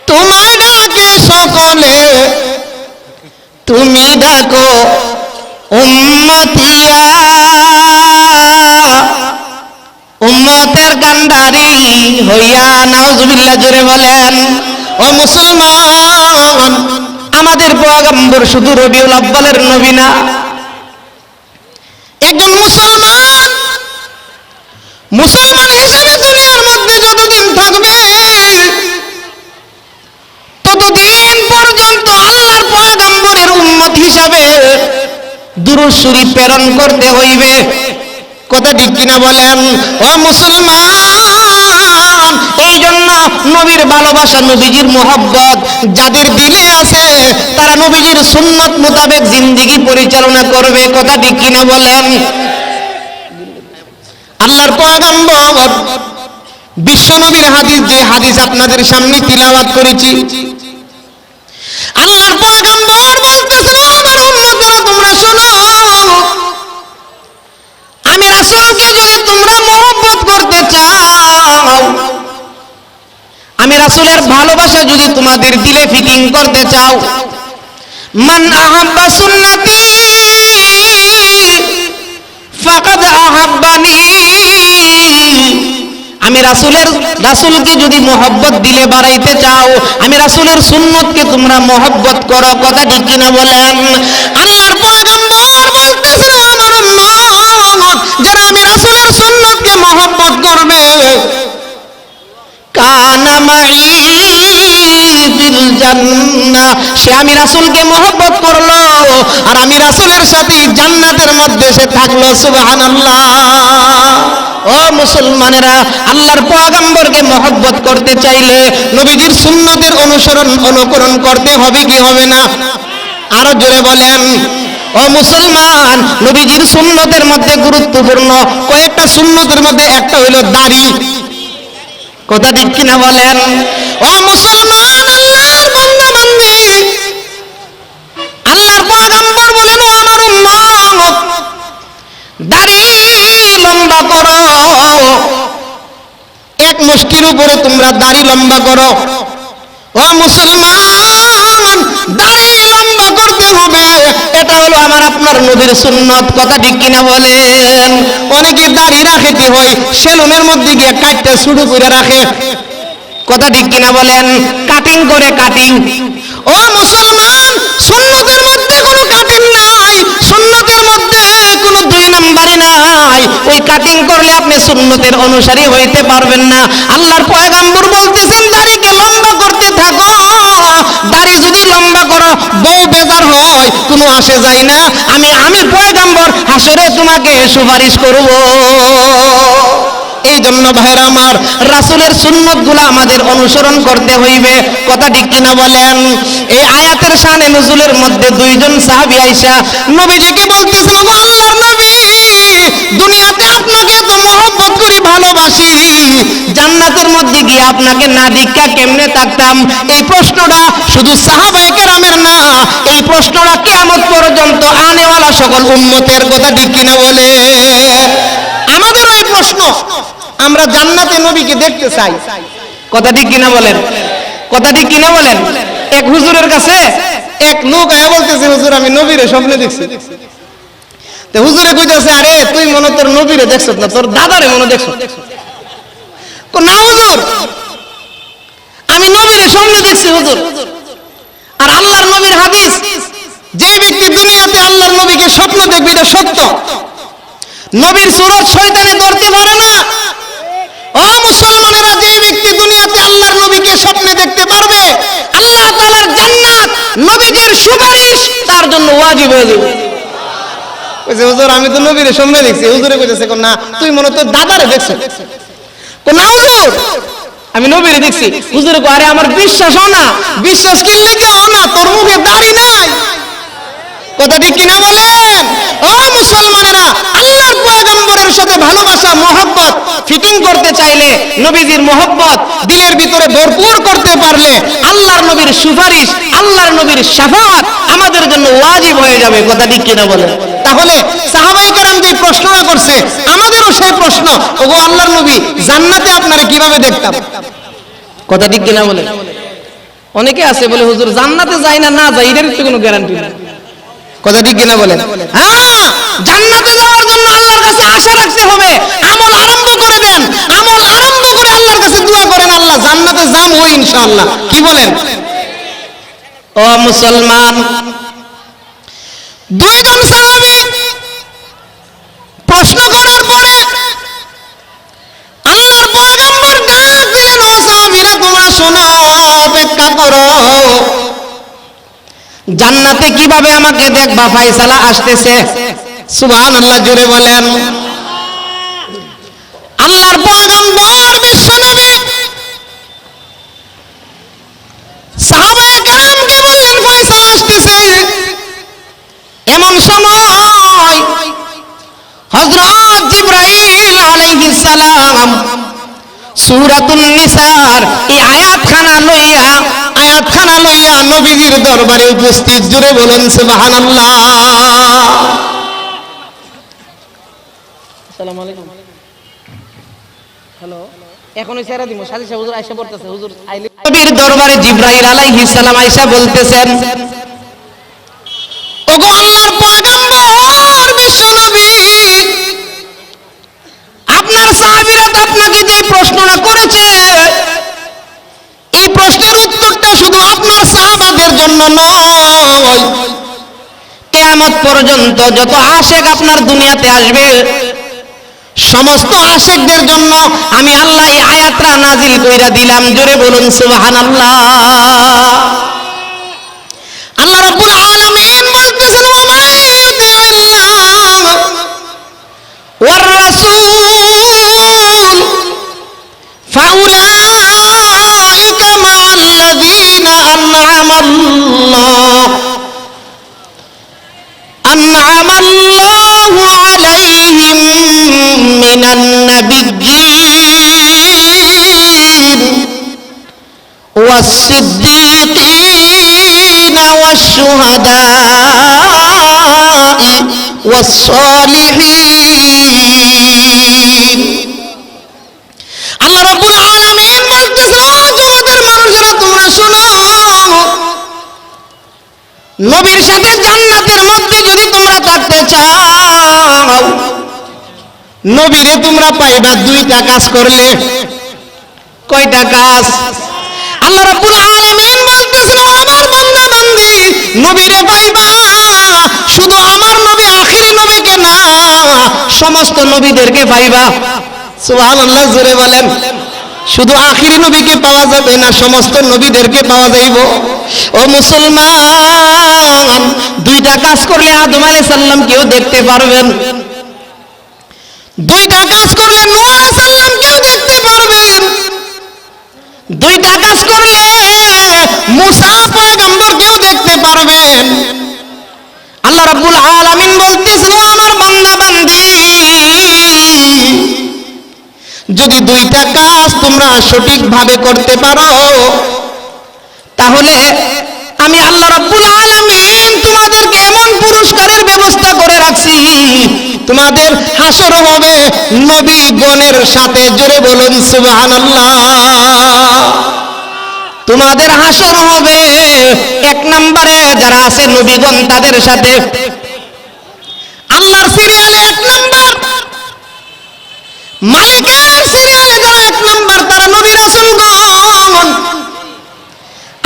তোমায় ডাকে সকলে, তুমি ডাকো উম্মতিয়া, উম্মতের কান্ডারি হইয়া। নাউজুবিল্লাহ, জোরে বলেন। ও মুসলমান, আমাদের পয়গম্বর শুধু রবিউল আউয়ালের নবী না। একজন মুসলমান, মুসলমান হিসেবে দুনিয়ার মধ্যে যতদিন থাকবে ততদিন পর্যন্ত আল্লাহর পয়গম্বরের উম্মত হিসাবে দুরূদ শরীফ প্রেরণ করতে হইবে। কথা ঠিক কিনা বলেন? ও মুসলমান, এই জন্য নবীর ভালোবাসা, নবীজির মহব্বত যাদের দিলে আছে, তারা নবীজির সুন্নত মোতাবেক জিন্দেগি পরিচালনা করবে। কথা ঠিক কিনা বলেন? আল্লাহর পয়গম্বর বিশ্ব নবীর হাদিস, যে হাদিস আপনাদের সামনে তিলাওয়াত করেছি, আল্লাহর পয়গম্বর বলতেছেন, আমার উম্মতরা তোমরা শোনো, আমি রাসূলকে যদি তোমরা মহব্বত করতে চাও, আমি রাসূলের ভালোবাসা যদি তোমাদের দিলে ফিটিং করতে চাও, মান আহাব্বা সুন্নতি ফাকাদ আহাব্বানি, আমি রাসূলকে যদি মহব্বত দিলে বাড়াইতে চাও, আমি রাসূলের সুন্নতকে তোমরা মহব্বত করো। কথা ঠিক কিনা বলেন? আল্লাহর পয়গম্বর বলতেছেন, আমার উম্মত যারা আমি রাসূলের সুন্নতকে মহব্বত করবে, কানা মাই ফিল জান্নাহ, সে আমি রাসূলকে মহব্বত করলো আর আমি রাসূলের সাথে জান্নাতের মধ্যে সে থাকলো। সুবহানাল্লাহ। ও মুসলমানেরা, আল্লাহর পয়গম্বরকে মহব্বত করতে চাইলে নবীজির সুন্নতের অনুকরণ করতে হবে কি হবে না? আরো জোরে বলেন। ও মুসলমান, নবীজির সুন্নতের মধ্যে গুরুত্বপূর্ণ কয়েকটা সুন্নতের মধ্যে একটা হইল দাড়ি। কথা ঠিক কিনা বলেন? ও মুসলমান, আল্লাহর বান্দা বান্দি, আল্লাহর পয়গম্বর বলেন, ও আমার উম্মত, দাড়ি লম্বা করো। এক মুষ্টির উপরে তোমরা দাড়ি লম্বা করো। ও মুসলমান, দাড়ি লম্বা করতে হবে, এটা হলো আমার আপনার নবীর সুন্নত। কথা ঠিক কিনা বলেন? অনেকে দাড়ি রাখে কি হয়, সেলুনের মধ্যে গিয়ে কাটতে শুরু করে রাখে। কথা ঠিক কিনা বলেন? কাটিং করে, কাটিং। ও মুসলমান, সুন্নতের মধ্যে কোনো কাটিং নাই, সুন্নতের মধ্যে কোনো দুই নাম্বারই নাই। ওই কাটিং করলে আপনি সুন্নতের অনুসারী হইতে পারবেন না। আল্লাহর পয়গম্বর বলতেছেন, দাড়িকে লম্বা করতে থাকো। দাড়ি যদি লম্বা করো, বউ বেজার হয়, কোনো আসে যায় না। আমি পয়গম্বর হাসরে তোমাকে সুপারিশ করব। এই জন্য ভাইরা আমার, রাসূলের সুন্নতগুলো আমাদের অনুসরণ করতে হইবে। কথা ঠিক কিনা বলেন? এই আয়াতের শানে নুজুলের মধ্যে দুইজন সাহাবী আয়েশা নবীজিকে বলতেছেন, ও আল্লাহর নবী, দুনিয়াতে আপনাকে তো মহব্বত করি, ভালোবাসি, জান্নাতের মধ্যে গিয়ে আপনাকে না দীক্ষা কেমনে থাকতাম? এই প্রশ্নটা শুধু সাহাবায়ে কেরামের না, এই প্রশ্নটা কিয়ামত পর্যন্ত আনেওয়ালা সকল উম্মতের। কথা ঠিক কিনা বলে? আমাদেরও এই প্রশ্ন, আমরা জান্নাতে নবীকে দেখতে চাই। কথা ঠিক কিনা বলেন? কথা ঠিক কিনা বলেন? এক হুজুরের কাছে এক লোক আয়া বলতেছে, হুজুর আমি নবীরে স্বপ্নে দেখছি। তো হুজুরে কইতেছে, আরে তুই মনে তোর নবীরে দেখছ না, তোর দাদারে মনে দেখছ। না হুজুর, আমি নবীরে স্বপ্নে দেখছি হুজুর। আর আল্লাহর নবীর হাদিস, যে ব্যক্তি দুনিয়াতে আল্লাহর নবীকে স্বপ্ন দেখবে, এটা সত্য। নবীর সুরত শয়তানে ধরতে পারে না। ও মুসলমানেরা, যে ব্যক্তি দুনিয়াতে আল্লাহর নবীকে স্বপ্নে দেখতে পারবে, আল্লাহ তাআলার জান্নাত, নবীজির সুপারিশ তার জন্য ওয়াজিব হয়ে যাবে। কইছে, হুজুর আমি তো নবীরে স্বপ্নে দেখছি। হুজুরে কইতেছে, না তুই মনে তোর দাদারে দেখছিস। না হুজুর, আমি নবীরে দেখছি। হুজুরে কয়, আরে আমার বিশ্বাস হয় না। বিশ্বাস কি লাগে হয় না? তোর মুখে দাড়ি নাই। কথা ঠিক কিনা বলেন? ও মুসলমানেরা, আল্লাহর পয়গম্বরের সাথে ভালোবাসা, মহব্বত ফিটিং করতে চাইলে, নবীজির মহব্বত দিলের ভিতরে ভরপুর করতে পারলে, আল্লাহর নবীর সুপারিশ, আল্লাহর নবীর শাফাআত আমাদের জন্য ওয়াজিব হয়ে যাবে। কথা ঠিক কিনা বলেন? তাহলে সাহাবায়ে কেরাম যে প্রশ্নটা করছে, আমাদেরও সেই প্রশ্ন, ওগো আল্লাহর নবী, জান্নাতে আপনারা কিভাবে দেখতাম? কথা ঠিক কিনা বলেন? অনেকে আছে বলে, হুজুর জান্নাতে যাই না, না যাই, এর তো কোনো গ্যারান্টি নেই। কথা ঠিক কিনা বলেন? হ্যাঁ, জান্নাতে যাওয়ার জন্য আল্লাহর কাছে আশা রাখতে হবে। আমল আরম্ভ করে দেন, আমল আরম্ভ করে আল্লাহর কাছে দোয়া করেন, আল্লাহ জান্নাতে যাবো ইনশাআল্লাহ। কি বলেন? ও মুসলমান, দুইজন সাহাবী প্রশ্ন করার পরে আল্লাহর পয়গম্বর ডাক দিলেন, ও সাহাবীরা তোমরা শোনো, অপেক্ষা করো, জান্নাতে কিভাবে আমাকে দেখবা, ফয়সালা আসতেছে। সুবহানাল্লাহ, জোরে বলেন। আল্লাহর পয়গম্বর বিশ্বনবী সাহাবায়ে কেরামকে বললেন, ফয়সালা আসতেছে। এমন সময় হযরত জিবরাইল আলাইহিস সালাম সূরাতুন নিসার এই আয়াতখানা লইয়া নবীজির দরবারে উপস্থিত। জুড়ে বলেন সুবহানাল্লাহ। আসসালামু আলাইকুম। হ্যালো, এখনই ছেড়ে দিব। সাথে হুজুর আয়েশা বলতেছে, হুজুর আইলে নবীর দরবারে জিবরাইল আলাইহিস সালাম আয়েশা বলতেছেন, ওগো আল্লাহর পয়গম্বর বিশ্বনবী, আপনার সাহাবীরা তো আপনাকে যে প্রশ্নটা করেছে, এই প্রশ্নের উত্তরটা শুধু আপনার সাহাবাদের জন্য নয়, কিয়ামত পর্যন্ত যত আশিক আপনার দুনিয়াতে আসবে সমস্ত আশিকদের জন্য আমি আল্লাহ এই আয়াতটা নাজিল কইরা দিলাম। জোরে বলুন সুবহানাল্লাহ। আল্লাহ রাব্বুল আলামিন বলতেছেন ওয়া মাইয়ুতিল্লাহ ওয়ার রাসূল ফাউলাইকা মা'আল্লাযীনা আন'আমাল্লাহু আলাইহিম মিনান নাবিয়্যিন والصديقين والشهداء والصالحين আল্লাহ রাব্বুল আলামিন বলতেছেন ও জগতের মানুষেরা তোমরা শোনো, নবীর সাথে জান্নাতের মধ্যে যদি তোমরা থাকতে চাও, নবীরে তোমরা পাইবা দুইটা কাজ করলে। কয়টা কাজ? আল্লাহ রাব্বুল আলামিন বলতেছেন ও আমার বান্দা বান্দি, নবীরে পাইবা শুধু আমার নবী আখিরি নবীকে না, সমস্ত নবীদেরকে পাইবা। সুবহানাল্লাহ, জোরে বলেন। শুধু আখিরি নবীকে পাওয়া যাবে না, সমস্ত নবীদেরকে পাওয়া যাইব। ও মুসলমান, দুইটা কাজ করলে আদম আলাইহিস সালাম কেউ দেখতে পারবেন, দুইটা কাজ করলে নূহ আলাইহিস সালাম কেউ দেখতে পারবেন, দুইটা কাজ করলে মুসা পয়গম্বর কেউ দেখতে পারবেন। আল্লাহ রাব্বুল আলামিন বলতেছেন ও আমার বান্দা বান্দি, যদি দুইটা কাজ তোমরা সঠিকভাবে করতে পারো, তাহলে আমি আল্লাহ রাব্বুল আলামিন তোমাদেরকে এমন পুরস্কারের ব্যবস্থা করে রাখছি, তোমাদের হাসর হবে নবীগণের সাথে। জোরে বলুন সুবহানাল্লাহ। তোমাদের হাসর হবে এক নম্বরে যারা আছে নবীগণ তাদের সাথে। আল্লাহর সিরিয়ালে এক নম্বর, মালিকের সিরিয়ালে যারা এক নম্বর তারা নবী রাসূলগণ।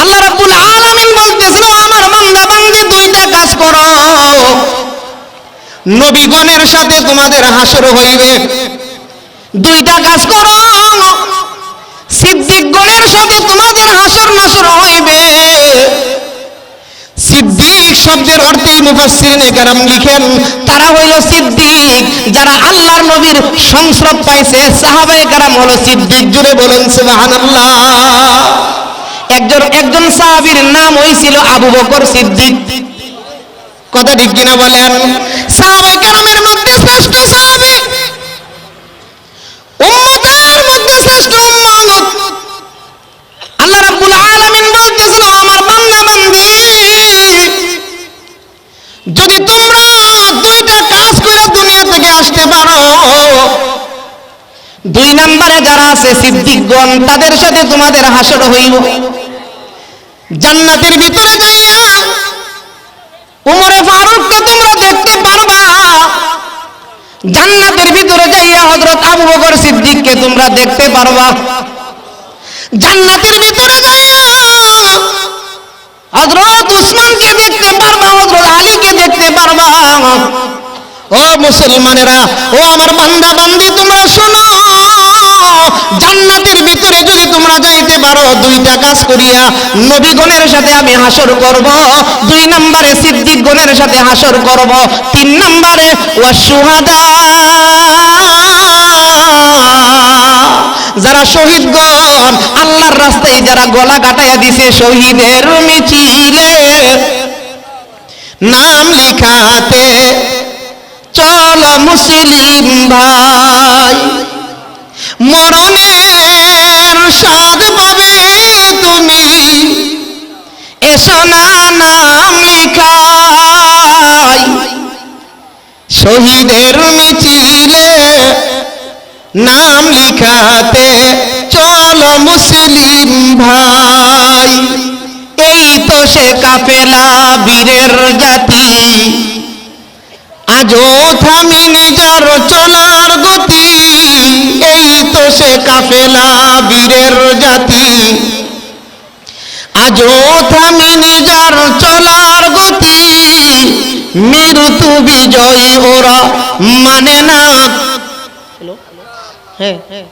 আল্লাহ রাব্বুল আলামিন বলতেছেন আমার বান্দা বান্দি দুইটা কাজ করো, নবীগণের সাথে তোমাদের হাসর হইবে। দুইটা কাজ করো, সিদ্দিকগণের সাথে তোমাদের হাসর নাসর হইবে। সিদ্দিক শব্দের অর্থে মুফাসসিরিনে কেরাম লিখেন তারা হইল সিদ্দিক যারা আল্লাহর নবীর সংস্রব পাইছে, সাহাবায়ে কেরাম হলো সিদ্দিক। জুড়ে বলুন সুবহানাল্লাহ। একজন সাহাবীর নাম হইছিল আবু বকর সিদ্দিক। কথা ঠিক কিনা বলেন? সাহাবায়ে কেরামের মধ্যে শ্রেষ্ঠ সাহাবী, উম্মতের মধ্যে শ্রেষ্ঠ উম্মত। আল্লাহ রাব্বুল আলামিন বলতেছেন আমার বান্দা বান্দি, যদি তোমরা দুইটা কাজ করে দুনিয়া থেকে আসতে পারো, দুই নম্বরে যারা আছে সিদ্দিকগণ তাদের সাথে তোমাদের হাসর হইব। জান্নাতের ভিতরে যাইয়া উমরে ফারুককে তোমরা দেখতে পারবা, জান্নাতের ভিতরে যাইয়া হযরত আবু বকর সিদ্দিককে তোমরা দেখতে পারবা, জান্নাতের ভিতরে যাইয়া হযরত উসমানকে দেখতে পারবা, হযরত আলীকে দেখতে পারবা। ও মুসলমানেরা, ও আমার বান্দা বান্দি তোমরা শোনো, জান্নাতের ভিতরে যদি তোমরা যাইতে পারো দুইটা কাজ করিয়া, নবীগণের সাথে আমি হাসর করব, দুই নম্বরে সিদ্দিকগণের সাথে হাসর করব, তিন নম্বরে ওয়াসশুহাদা যারা শহীদগণ আল্লাহর রাস্তায় যারা গলা কাটাইয়া দিছে, শহীদের মিছিলে নাম লিখাতে চলো মুসলিম ভাই, মরণের স্বাদ পাবে তুমি, এসো না নাম লিখাই। শহীদের মিছিলে নাম লিখাতে চলো মুসলিম ভাই, এই তো সে কাফেলা বীরের জাতি, আজও থামিনি যার চলার গতি, এই তো সে কাফেলা বীরের জাতি, আজও থামিনি যার চলার গতি, মৃত্যু বিজয় ওরা মানে না। হ্যাঁ হ্যাঁ